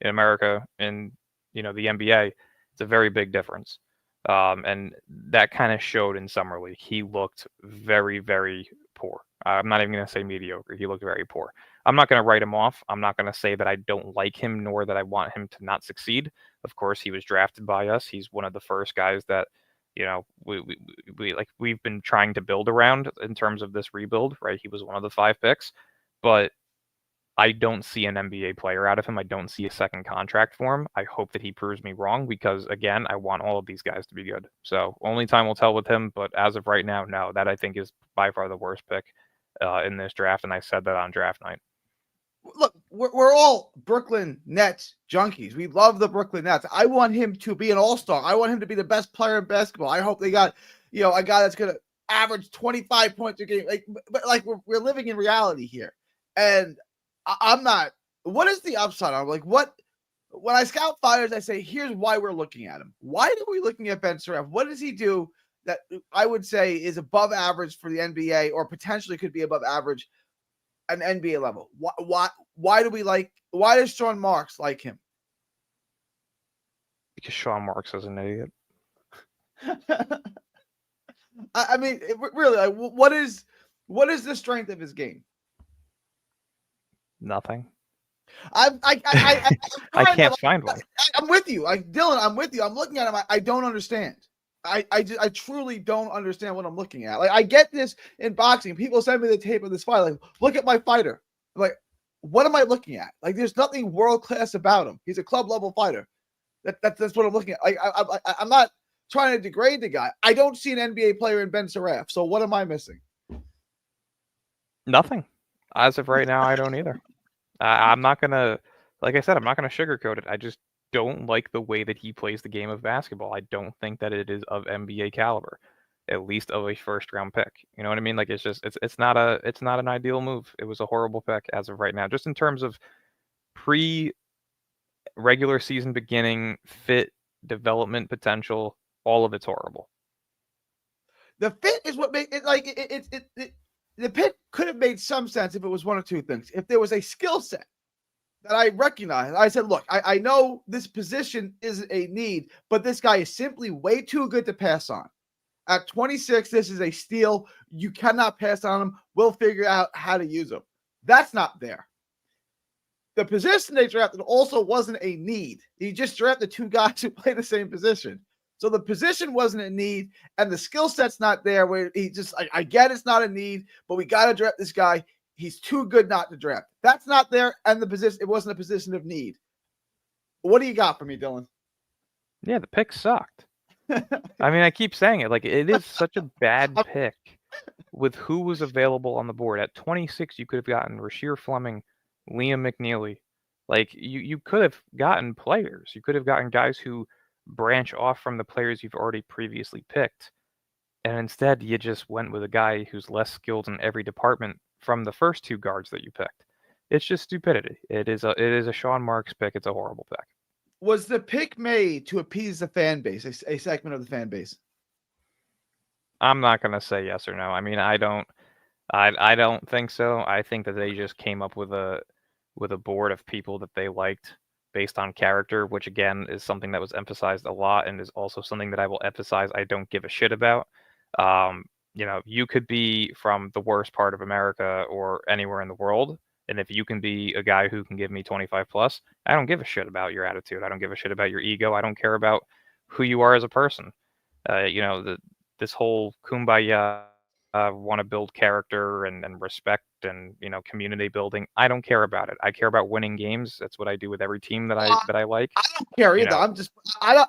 in America in the NBA, it's a very big difference. And that kind of showed in summer league. He looked very, very poor. I'm not even going to say mediocre. He looked very poor. I'm not going to write him off. I'm not going to say that I don't like him, nor that I want him to not succeed. Of course, he was drafted by us. He's one of the first guys that we've been trying to build around in terms of this rebuild, right? He was one of the 5 picks, but I don't see an NBA player out of him. I don't see a second contract for him. I hope that he proves me wrong because, again, I want all of these guys to be good. So only time will tell with him. But as of right now, no, that I think is by far the worst pick in this draft. And I said that on draft night. Look, we're all Brooklyn Nets junkies. We love the Brooklyn Nets. I want him to be an all-star. I want him to be the best player in basketball. I hope they got, a guy that's going to average 25 points a game. But we're living in reality here. And I'm not. What is the upside? I'm like, what? When I scout fires, I say, here's why we're looking at him. Why are we looking at Ben Surratt? What does he do that I would say is above average for the NBA or potentially could be above average an NBA level? Why do we like? Why does Sean Marks like him? Because Sean Marks is an idiot. I mean, really, what is the strength of his game? Nothing. I can't find one. I'm with you, Dylan. I'm with you. I'm looking at him. I don't understand. I truly don't understand what I'm looking at. Like, I get this in boxing. People send me the tape of this fight. Like, look at my fighter. I'm like, what am I looking at? Like, there's nothing world class about him. He's a club level fighter. That's what I'm looking at. Like, I'm not trying to degrade the guy. I don't see an NBA player in Ben Surratt. So what am I missing? Nothing. As of right now, I don't either. I'm not gonna, like I said, I'm not gonna sugarcoat it. I just don't like the way that he plays the game of basketball. I don't think that it is of NBA caliber, at least of a first round pick. You know what I mean? Like it's not an ideal move. It was a horrible pick as of right now. Just in terms of regular season beginning, fit, development potential, all of it's horrible. The fit is what made it like the pick could have made some sense if it was one of two things. If there was a skill set that I recognize, I said, look, I know this position isn't a need, but this guy is simply way too good to pass on. At 26, this is a steal. You cannot pass on him. We'll figure out how to use him. That's not there. The position they drafted also wasn't a need. He just drafted two guys who play the same position. So the position wasn't a need, and the skill set's not there. Where he just, I get it's not a need, but we got to draft this guy. He's too good not to draft. That's not there, and the position, it wasn't a position of need. What do you got for me, Dylan? Yeah, the pick sucked. I mean, I keep saying it. Like, it is such a bad pick with who was available on the board. At 26, you could have gotten Rasheer Fleming, Liam McNeely. Like, you could have gotten players. You could have gotten guys who branch off from the players you've already previously picked. And instead, you just went with a guy who's less skilled in every department from the first two guards that you picked. It's just stupidity. It is a Sean Marks pick. It's a horrible pick. Was the pick made to appease the fan base, a segment of the fan base? I'm not gonna say yes or no. I mean, I don't think so. I think that they just came up with a board of people that they liked based on character, which again is something that was emphasized a lot and is also something that I will emphasize I don't give a shit about. You could be from the worst part of America or anywhere in the world, and if you can be a guy who can give me 25 plus, I don't give a shit about your attitude. I don't give a shit about your ego. I don't care about who you are as a person. This whole kumbaya, want to build character and respect and community building. I don't care about it. I care about winning games. That's what I do with every team that I like. I don't care either.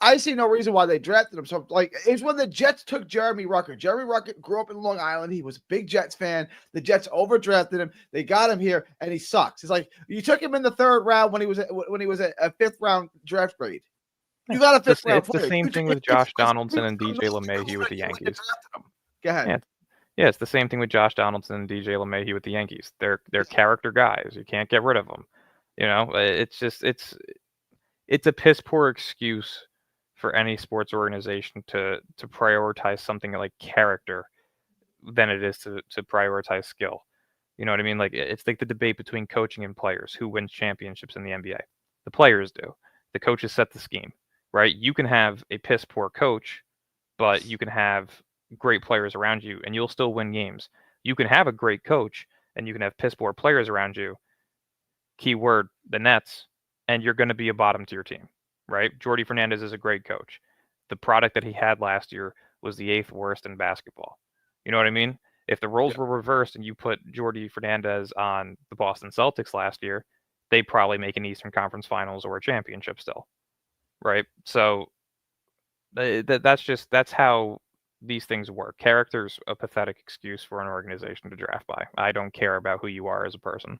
I see no reason why they drafted him. So it's when the Jets took Jeremy Ruckert. Jeremy Ruckert grew up in Long Island. He was a big Jets fan. The Jets overdrafted him. They got him here, and he sucks. It's like you took him in the third round when he was a fifth round draft grade. You got a fifth round. It's the same thing with Josh Donaldson and DJ LeMahieu with the Yankees. Go ahead. Yeah, it's the same thing with Josh Donaldson and DJ LeMahieu with the Yankees. They're character guys. You can't get rid of them. It's just it's a piss poor excuse for any sports organization to prioritize something like character than it is to prioritize skill. You know what I mean? Like, it's like the debate between coaching and players. Who wins championships in the NBA? The players do. The coaches set the scheme, right? You can have a piss poor coach, but you can have great players around you, and you'll still win games. You can have a great coach, and you can have piss poor players around you. Keyword the Nets, and you're going to be a bottom tier team, right? Jordi Fernandez is a great coach. The product that he had last year was the 8th worst in basketball. You know what I mean? If the roles Yeah. were reversed and you put Jordi Fernandez on the Boston Celtics last year, they'd probably make an Eastern Conference Finals or a championship still, right? So that's how these things work. Character's a pathetic excuse for an organization to draft by. I don't care about who you are as a person.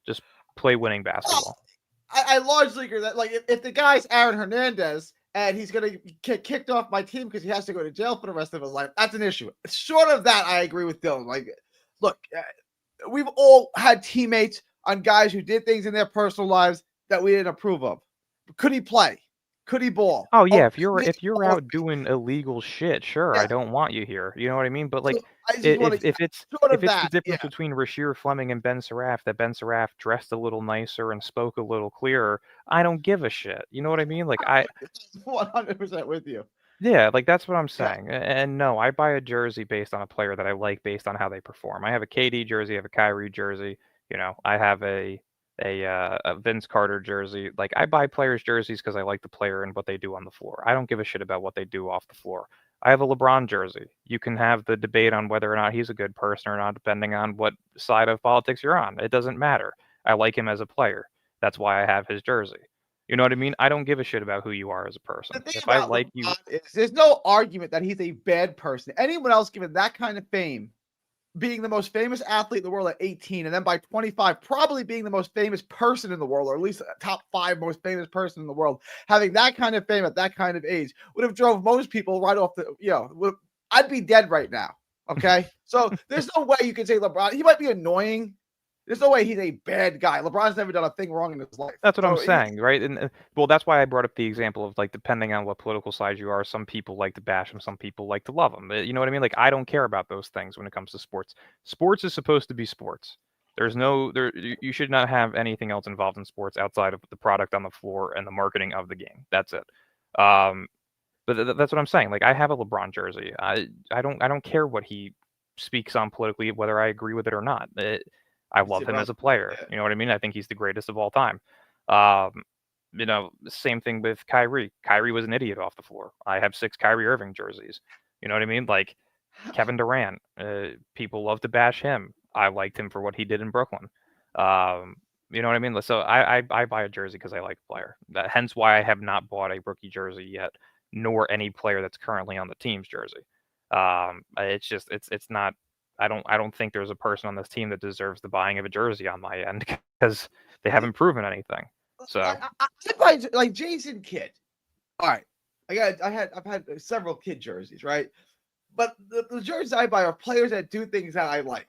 Just play winning Well, basketball. I largely agree that, like, if the guy's Aaron Hernandez and he's going to get kicked off my team because he has to go to jail for the rest of his life, that's an issue. Short of that, I agree with Dylan. Like, look, we've all had teammates on guys who did things in their personal lives that we didn't approve of. Could he play? Could he ball? Oh yeah, Oh, if you're out doing illegal shit, sure, I yeah. don't want you here. You know what I mean? But So like, I just want to, if it's short if of it's the that, yeah. difference between Rasheer Fleming and Ben Saraf, that Ben Saraf dressed a little nicer and spoke a little clearer, I don't give a shit. You know what I mean? Like 100% with you. yeah, like that's what I'm Yeah. saying. And no, I buy a jersey based on a player that I like based on how they perform. I have a KD jersey, I have a Kyrie jersey, I have a Vince Carter jersey. Like I buy players jerseys because I like the player and what they do on the floor. I don't give a shit about what they do off the floor. I have a LeBron jersey. You can have the debate on whether or not he's a good person or not, depending on what side of politics you're on. It doesn't matter. I like him as a player. That's why I have his jersey. You know what I mean? I don't give a shit about who you are as a The person. thing If I about like you, LeBron is there's no argument that he's a bad person. Anyone else given that kind of fame, being the most famous athlete in the world at 18, and then by 25, probably being the most famous person in the world, or at least top 5 most famous person in the world, having that kind of fame at that kind of age would have drove most people right off I'd be dead right now. Okay. So there's no way you can say LeBron, he might be annoying. There's no way he's a bad guy. LeBron's never done a thing wrong in his life. that's what I'm So saying, right? And well, that's why I brought up the example of like depending on what political side you are, some people like to bash him, some people like to love him. You know what I mean? Like I don't care about those things when it comes to sports. Sports is supposed to be sports. There's no there you should not have anything else involved in sports outside of the product on the floor and the marketing of the game. That's it. Um, but that's what I'm saying. Like I have a LeBron jersey. I don't care what he speaks on politically, whether I agree with it or not. I it's love him as a irrelevant. player. Yeah. You know what I mean? I think he's the greatest of all time. Um, same thing with Kyrie. Kyrie was an idiot off the floor. I have 6 Kyrie Irving jerseys. You know what I mean? Like Kevin Durant. People love to bash him. I liked him for what he did in Brooklyn. Um, you know what I mean? So I buy a jersey because I like the player. Hence why I have not bought a rookie jersey yet, nor any player that's currently on the team's jersey. It's just it's not. I don't think there's a person on this team that deserves the buying of a jersey on my end because they haven't proven anything. So I like Jason Kidd. All right, I've had several Kidd jerseys, right? But the jerseys I buy are players that do things that I like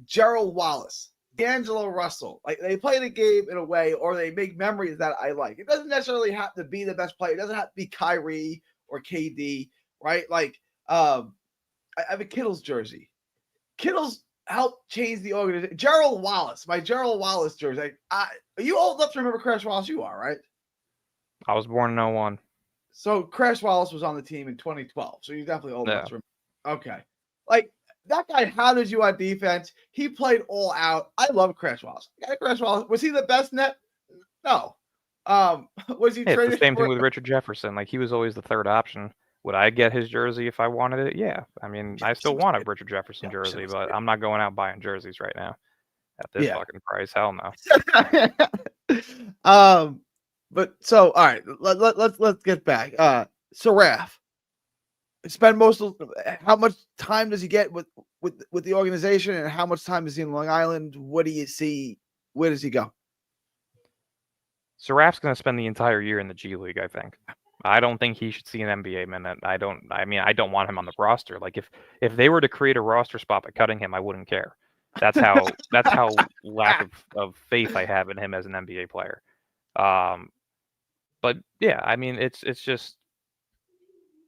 Gerald Wallace, D'Angelo Russell. Like they play the game in a way, or they make memories that I like. It doesn't necessarily have to be the best player. It doesn't have to be Kyrie or KD, right? Like I have a Kittles jersey. Kittles helped change the organization. Gerald Wallace, my Gerald Wallace jersey. Are you old enough to remember Crash Wallace? You are, right? I was born in '01. So Crash Wallace was on the team in 2012. So you're definitely old enough Yeah. to remember. Okay. Like that guy hounded you on defense. He played all out. I love Crash Wallace. Yeah, Crash Wallace. Was he the best net? No. Was he Hey, it's the traded same thing for? with Richard Jefferson. Like he was always the third option. Would I get his jersey if I wanted it? Yeah. I mean, I still Jefferson was want a good. Richard Jefferson Jefferson jersey, was but good. I'm not going out buying jerseys right now at this Yeah. fucking price. Hell no. um, but so all right, let's get back. Saraf spend most of how much time does he get with the organization, and how much time is he in Long Island? What do you see? Where does he go? Saraf's going to spend the entire year in the G League, I think. I don't think he should see an NBA minute. I don't want him on the roster. Like if they were to create a roster spot by cutting him, I wouldn't care. That's how lack of faith I have in him as an NBA player. Um, but yeah, I mean it's just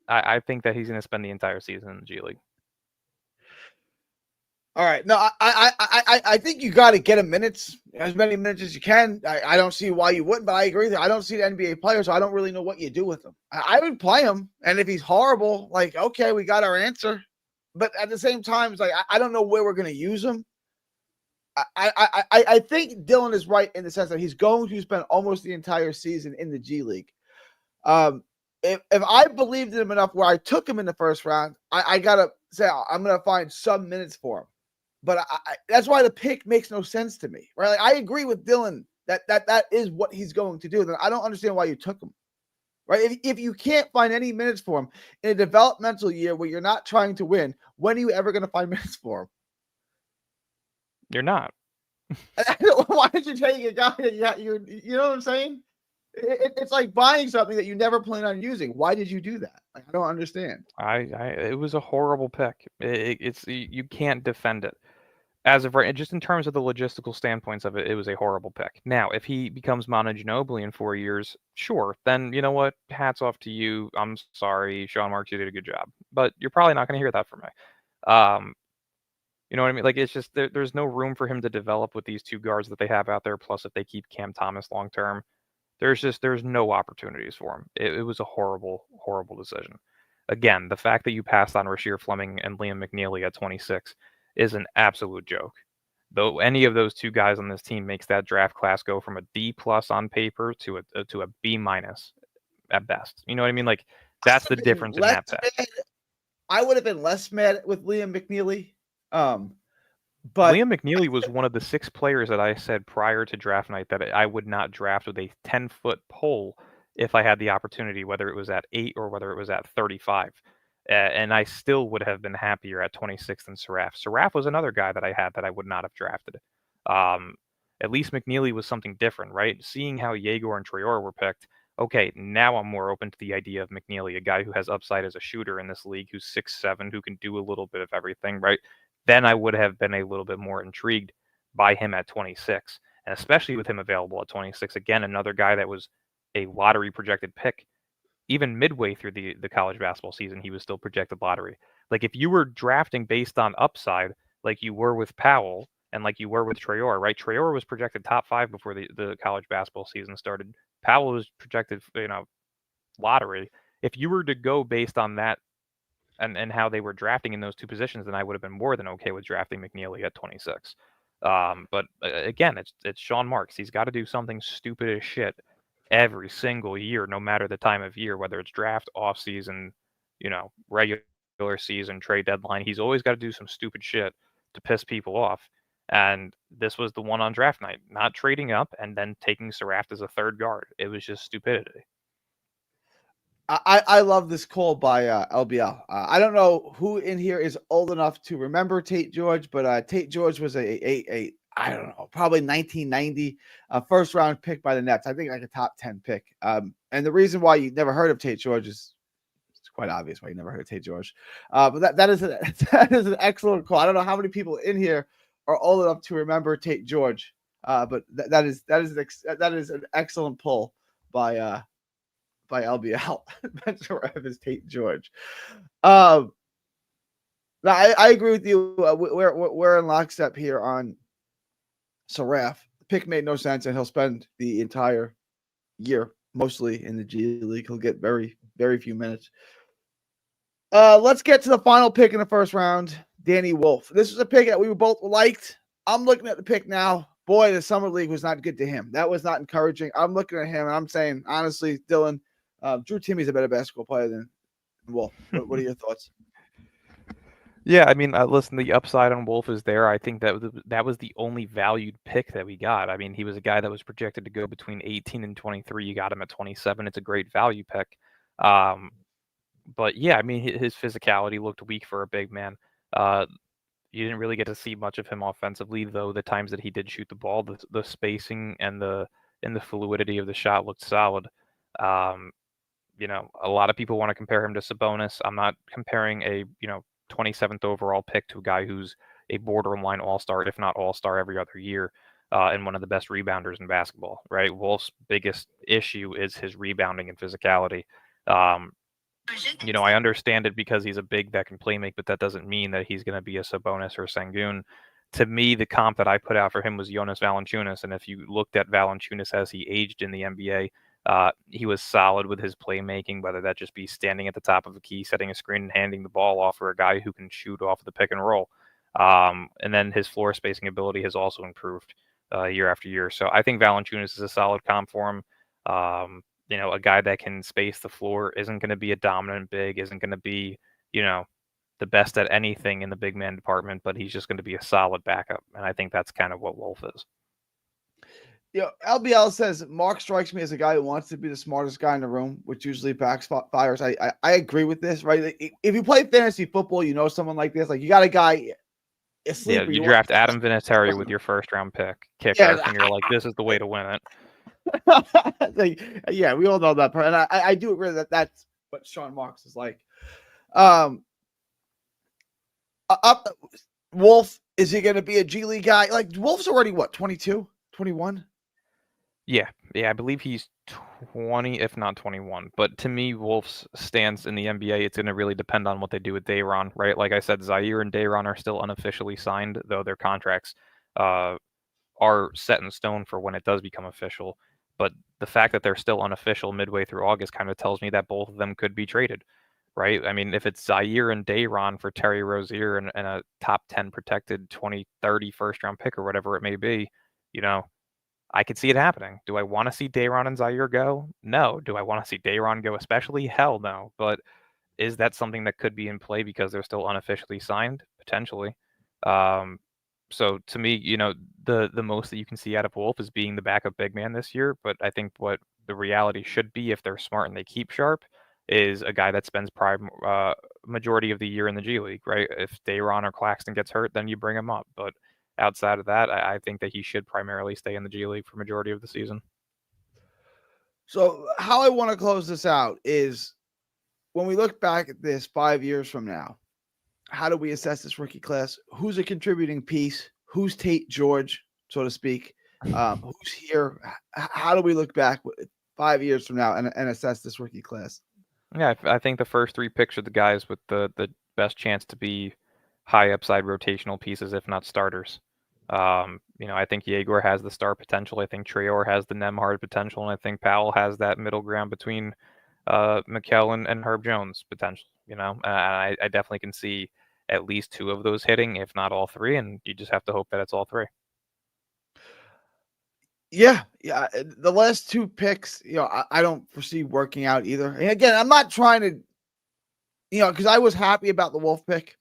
I think that he's going to spend the entire season in the G League. All right. No, I think you got to get him minutes, as many minutes as you can. I don't see why you wouldn't, but I agree. I don't see the NBA player, so I don't really know what you do with him. I would play him, and if he's horrible, like okay, we got our answer. But at the same time, it's like I don't know where we're going to use him. I think Dylan is right in the sense that he's going to spend almost the entire season in the G League. Um, if I believed in him enough where I took him in the first round, I gotta say I'm gonna find some minutes for him. But that's why the pick makes no sense to me, right? Like, I agree with Dylan that is what he's going to do. Then I don't understand why you took him, right? If you can't find any minutes for him in a developmental year where you're not trying to win, when are you ever going to find minutes for him? You're not. Why did you take a guy that you know what I'm saying? It's like buying something that you never plan on using. Why did you do that? Like, I don't understand. It was a horrible pick. You can't defend it. As of right, just in terms of the logistical standpoints of it, it was a horrible pick. Now, if he becomes Manu Ginobili in 4 years, sure, then you know what? Hats off to you. I'm sorry, Sean Marks, you did a good job. But you're probably not going to hear that from me. Um, you know what I mean? Like it's just there's no room for him to develop with these two guards that they have out there. Plus, if they keep Cam Thomas long term, there's no opportunities for him. It was a horrible, horrible decision. Again, the fact that you passed on Rasheer Fleming and Liam McNeely at 26 is an absolute joke. Though any of those two guys on this team makes that draft class go from a D plus on paper to a B minus at best. You know what I mean? Like that's the difference in that pick. I would have been less mad with Liam McNeely. But Liam McNeely was one of the 6 players that I said prior to draft night that I would not draft with a 10-foot pole if I had the opportunity, whether it was at 8 or whether it was at 35. And I still would have been happier at 26 than Saraf. Saraf was another guy that I had that I would not have drafted. Um, at least McNeely was something different, right? Seeing how Yegor and Traore were picked, okay, now I'm more open to the idea of McNeely, a guy who has upside as a shooter in this league, who's 6'7", who can do a little bit of everything, right? Then I would have been a little bit more intrigued by him at 26, and especially with him available at 26. Again, another guy that was a lottery projected pick. Even midway through the college basketball season, he was still projected lottery. Like if you were drafting based on upside, like you were with Powell and like you were with Traore, right? Traore was projected top 5 before the college basketball season started. Powell was projected, lottery. If you were to go based on that and how they were drafting in those two positions, then I would have been more than okay with drafting McNeely at 26. But again, it's Sean Marks. He's got to do something stupid as shit every single year, no matter the time of year, whether it's draft, off season, regular season, trade deadline. He's always got to do some stupid shit to piss people off. And this was the one on draft night, not trading up and then taking Saraft as a third guard. It was just stupidity. I love this call by LBL. I don't know who in here is old enough to remember Tate George, but Tate George was a I don't know, probably 1990 first round pick by the Nets. I think like a top 10 pick. And the reason why you never heard of Tate George is it's quite obvious why you never heard of Tate George. But that is that is an excellent call. I don't know how many people in here are old enough to remember Tate George. But that is an excellent pull by LBL. That's where I have his Tate George. I agree with you. We're in lockstep here on Saraf. The pick made no sense, and he'll spend the entire year mostly in the G League. He'll get very, very few minutes. Let's get to the final pick in the first round. Danny Wolf. This was a pick that we both liked. I'm looking at the pick now. Boy, the summer league was not good to him. That was not encouraging. I'm looking at him and I'm saying, honestly, Dylan, Drew Timmy's a better basketball player than Wolf. What are your thoughts? Yeah, I mean, listen, the upside on Wolf is there. I think that was the only valued pick that we got. I mean, he was a guy that was projected to go between 18 and 23. You got him at 27. It's a great value pick. But yeah, I mean, his physicality looked weak for a big man. You didn't really get to see much of him offensively, though. The times that he did shoot the ball, the spacing and the fluidity of the shot looked solid. A lot of people want to compare him to Sabonis. I'm not comparing a 27th overall pick to a guy who's a borderline all-star, if not all-star, every other year, and one of the best rebounders in basketball. Right, Wolf's biggest issue is his rebounding and physicality. I understand it because he's a big that can play make, but that doesn't mean that he's going to be a Sabonis or Sengun. To me, the comp that I put out for him was Jonas Valanciunas, and if you looked at Valanciunas as he aged in the NBA, he was solid with his playmaking, whether that just be standing at the top of a key, setting a screen, and handing the ball off for a guy who can shoot off the pick and roll. And then his floor spacing ability has also improved year after year. So I think Valanciunas is a solid comp for him. A guy that can space the floor isn't going to be a dominant big, isn't going to be, the best at anything in the big man department, but he's just going to be a solid backup. And I think that's kind of what Wolf is. LBL says Mark strikes me as a guy who wants to be the smartest guy in the room, which usually backfires. I agree with this, right? If you play fantasy football, someone like this. Like you got a guy, a sleeper. Yeah, you draft Adam Vinatieri with your first round pick, kicker, and you're like, this is the way to win it. Yeah, we all know that part, and I do agree that that's what Sean Marks is like. Wolf, is he going to be a G League guy? Like Wolf's already what, 22, 21? Yeah, I believe he's 20, if not 21. But to me, Wolf's stance in the NBA, it's going to really depend on what they do with Day'Ron, right? Like I said, Zaire and Day'Ron are still unofficially signed, though their contracts are set in stone for when it does become official. But the fact that they're still unofficial midway through August kind of tells me that both of them could be traded, right? I mean, if it's Zaire and Day'Ron for Terry Rozier and a top 10 protected 2030 first round pick or whatever it may be, I could see it happening. Do I want to see Day'Ron and Zaire go? No. Do I want to see Day'Ron go especially? Hell no. But is that something that could be in play because they're still unofficially signed? Potentially. So to me, the most that you can see out of Wolf is being the backup big man this year. But I think what the reality should be, if they're smart and they keep sharp, is a guy that spends majority of the year in the G League, right? If Day'Ron or Claxton gets hurt, then you bring him up. But outside of that, I think that he should primarily stay in the G League for majority of the season. So how I want to close this out is when we look back at this 5 years from now, how do we assess this rookie class? Who's a contributing piece? Who's Tate George, so to speak? Who's here? How do we look back 5 years from now and assess this rookie class? Yeah, I think the first three picks are the guys with the best chance to be high upside rotational pieces, if not starters. I think Yegor has the star potential. I think Traore has the Nemhard potential, and I think Powell has that middle ground between Mikal and Herb Jones potential. I definitely can see at least two of those hitting, if not all three, and you just have to hope that it's all three. Yeah. The last two picks, I don't foresee working out either. And again, I'm not trying to, because I was happy about the Wolf pick.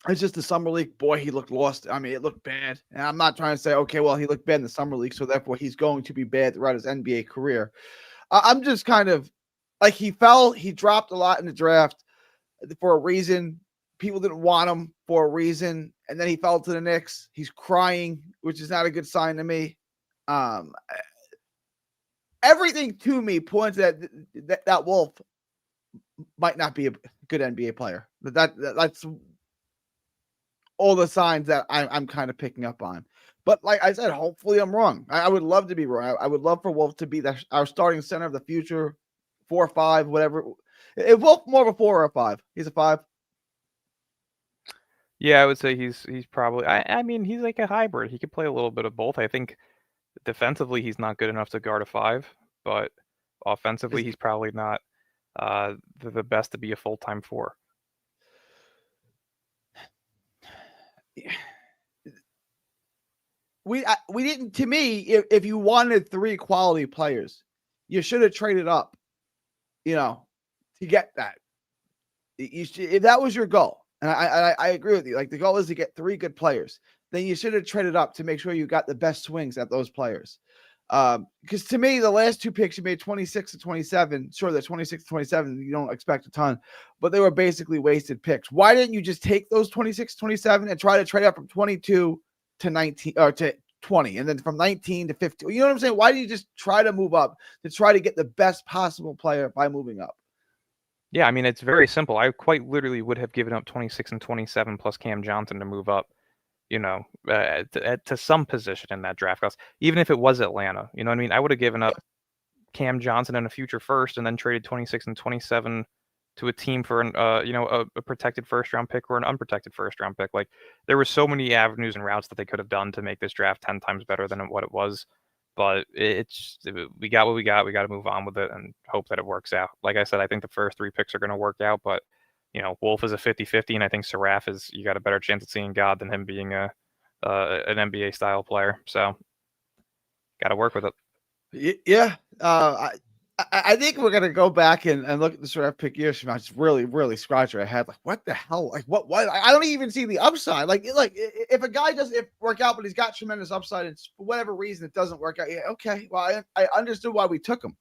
It's just the summer league. Boy, he looked lost. I mean, it looked bad. And I'm not trying to say, okay, well, he looked bad in the summer league, so therefore he's going to be bad throughout his NBA career. I'm just kind of like he dropped a lot in the draft for a reason. People didn't want him for a reason. And then he fell to the Knicks. He's crying, which is not a good sign to me. Everything to me points that Wolf might not be a good NBA player. That's all the signs that I'm kind of picking up on. But like I said, hopefully I'm wrong. I would love to be wrong. I would love for Wolf to be our starting center of the future, 4 or 5, whatever. If Wolf more of a 4 or a 5, he's a 5. Yeah, I would say he's probably. I mean, he's like a hybrid. He could play a little bit of both. I think defensively he's not good enough to guard a 5, but offensively he's probably not the best to be a full-time 4. We didn't. To me, if you wanted 3 quality players, you should have traded up, to get that. If that was your goal, and I agree with you. Like the goal is to get 3 good players, then you should have traded up to make sure you got the best swings at those players. Because to me, the last 2 picks you made 26 and 27. Sure, the 26 and 27, you don't expect a ton, but they were basically wasted picks. Why didn't you just take those 26, 27 and try to trade up from 22 to 19 or to 20 and then from 19 to 50? You know what I'm saying? Why do you just try to move up to try to get the best possible player by moving up? Yeah, I mean, it's very simple. I quite literally would have given up 26 and 27 plus Cam Johnson to move up, to some position in that draft class, even if it was Atlanta. You know what I mean? I would have given up Cam Johnson and a future first, and then traded 26 and 27 to a team for an a protected first round pick or an unprotected first round pick. Like there were so many avenues and routes that they could have done to make this draft 10 times better than what it was. But we got what we got. We got to move on with it and hope that it works out. Like I said, I think the first 3 picks are going to work out, but Wolf is a 50-50, and I think Seraph is you got a better chance of seeing God than him being an NBA style player. So got to work with it. Yeah. I think we're gonna go back and look at the draft pick years from now. Just really scratch your head. Like, what the hell? Like, what? I don't even see the upside. Like if a guy doesn't work out, but he's got tremendous upside, and for whatever reason it doesn't work out. Yeah, okay. Well, I understood why we took him.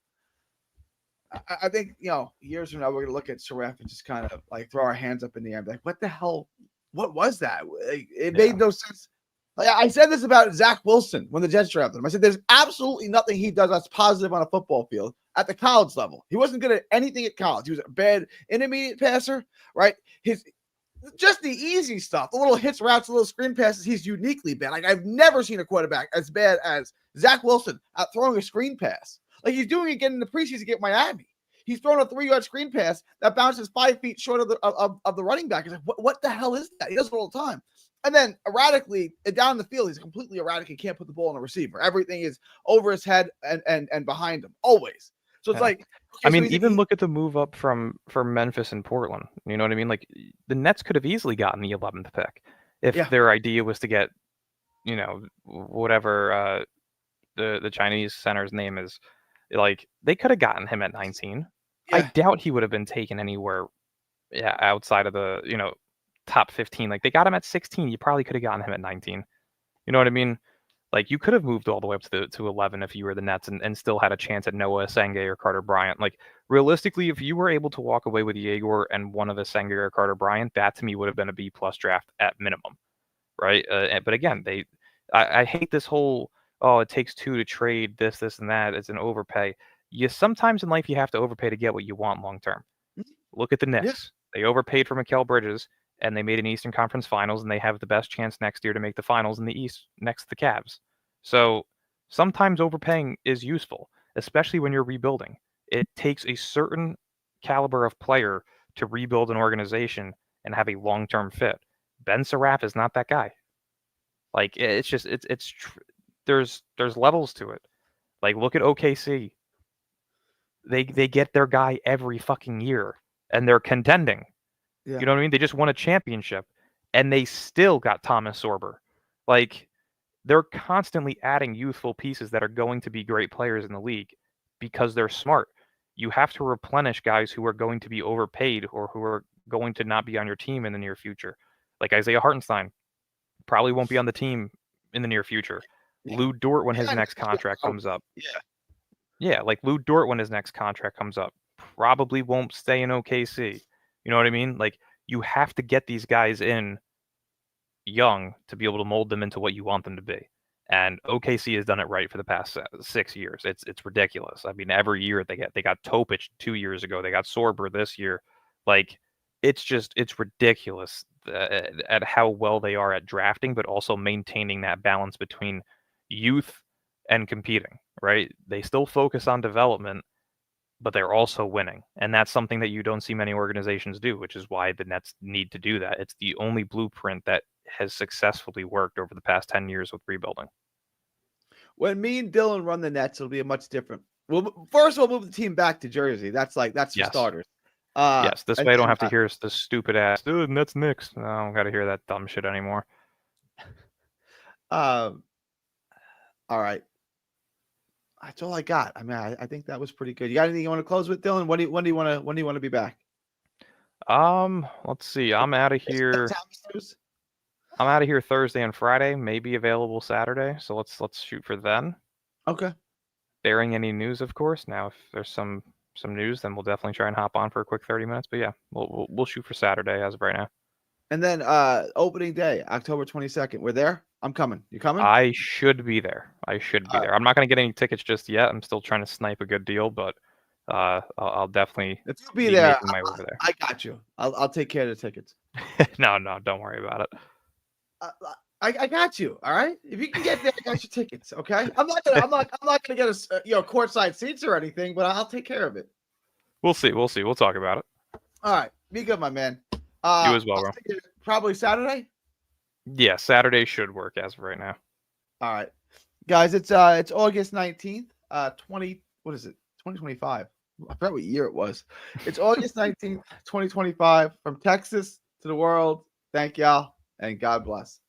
I think years from now we're gonna look at Seraph and just kind of like throw our hands up in the air and be like, what the hell? What was that? It made no sense. Like I said this about Zach Wilson when the Jets drafted him. I said there's absolutely nothing he does that's positive on a football field at the college level. He wasn't good at anything at college. He was a bad intermediate passer, right? Just the easy stuff, the little hits, routes, the little screen passes, he's uniquely bad. Like I've never seen a quarterback as bad as Zach Wilson at throwing a screen pass. Like he's doing it again in the preseason against Miami. He's throwing a 3-yard screen pass that bounces 5 feet short of the running back. He's like, what the hell is that? He does it all the time. And then erratically down the field, he's completely erratic. He can't put the ball on the receiver. Everything is over his head and behind him always. So it's like, okay, I mean, even look at the move up from Memphis and Portland. You know what I mean? Like the Nets could have easily gotten the 11th pick if their idea was to get, whatever the Chinese center's name is. Like they could have gotten him at 19. Yeah. I doubt he would have been taken anywhere outside of the, top 15. Like they got him at 16. You probably could have gotten him at 19. You know what I mean? Like you could have moved all the way up to 11 if you were the Nets and still had a chance at Noah Asenge or Carter Bryant. Like realistically, if you were able to walk away with Yegor and one of Asenge or Carter Bryant, that to me would have been a B+ draft at minimum, right? But again, I hate this whole it takes 2 to trade this and that. It's an overpay. Sometimes in life you have to overpay to get what you want long term. Look at the Knicks. Yeah. They overpaid for Mikal Bridges, and they made an Eastern Conference Finals, and they have the best chance next year to make the finals in the East next to the Cavs. So sometimes overpaying is useful, especially when you're rebuilding. It takes a certain caliber of player to rebuild an organization and have a long-term fit. Ben Seraph is not that guy. Like it's just there's levels to it. Like look at OKC. They get their guy every fucking year, and they're contending. Yeah. You know what I mean? They just won a championship, and they still got Thomas Sorber. Like, they're constantly adding youthful pieces that are going to be great players in the league because they're smart. You have to replenish guys who are going to be overpaid or who are going to not be on your team in the near future. Like Isaiah Hartenstein probably won't be on the team in the near future. Yeah. Lou Dort when his next contract comes up. Yeah, like Lou Dort when his next contract comes up probably won't stay in OKC. You know what I mean? Like, you have to get these guys in young to be able to mold them into what you want them to be. And OKC has done it right for the past 6 years. It's ridiculous. I mean, every year they got Topic 2 years ago. They got Sorber this year. Like, it's ridiculous at how well they are at drafting, but also maintaining that balance between youth and competing, right? They still focus on development, but they're also winning. And that's something that you don't see many organizations do, which is why the Nets need to do that. It's the only blueprint that has successfully worked over the past 10 years with rebuilding. When me and Dylan run the Nets, it'll be a much different. Well, first we'll move the team back to Jersey. That's for starters. Yes, this way I don't have to hear the stupid ass, dude, Nets Knicks. No, I don't got to hear that dumb shit anymore. All right. That's all I got. I mean, I think that was pretty good. You got anything you want to close with, Dylan? When do you want to be back? Let's see. I'm out of here. I'm out of here Thursday and Friday. Maybe available Saturday. So let's shoot for then. Okay. Bearing any news, of course. Now, if there's some news, then we'll definitely try and hop on for a quick 30 minutes. But yeah, we'll shoot for Saturday as of right now. And then opening day, October 22nd. We're there. I'm coming. You coming? I should be there. I'm not going to get any tickets just yet. I'm still trying to snipe a good deal, but I'll definitely if you be there. My way over there. I got you. I'll take care of the tickets. No, don't worry about it. I got you. All right. If you can get there, I got your tickets. Okay. I'm not gonna get us courtside seats or anything, but I'll take care of it. We'll see. We'll see. We'll talk about it. All right. Be good, my man. You as well, I'll bro. see you probably Saturday. Yeah, Saturday should work as of right now. All right, guys. It's August 19th. 2025. I forgot what year it was. It's August 19th, 2025. From Texas to the world. Thank y'all and God bless.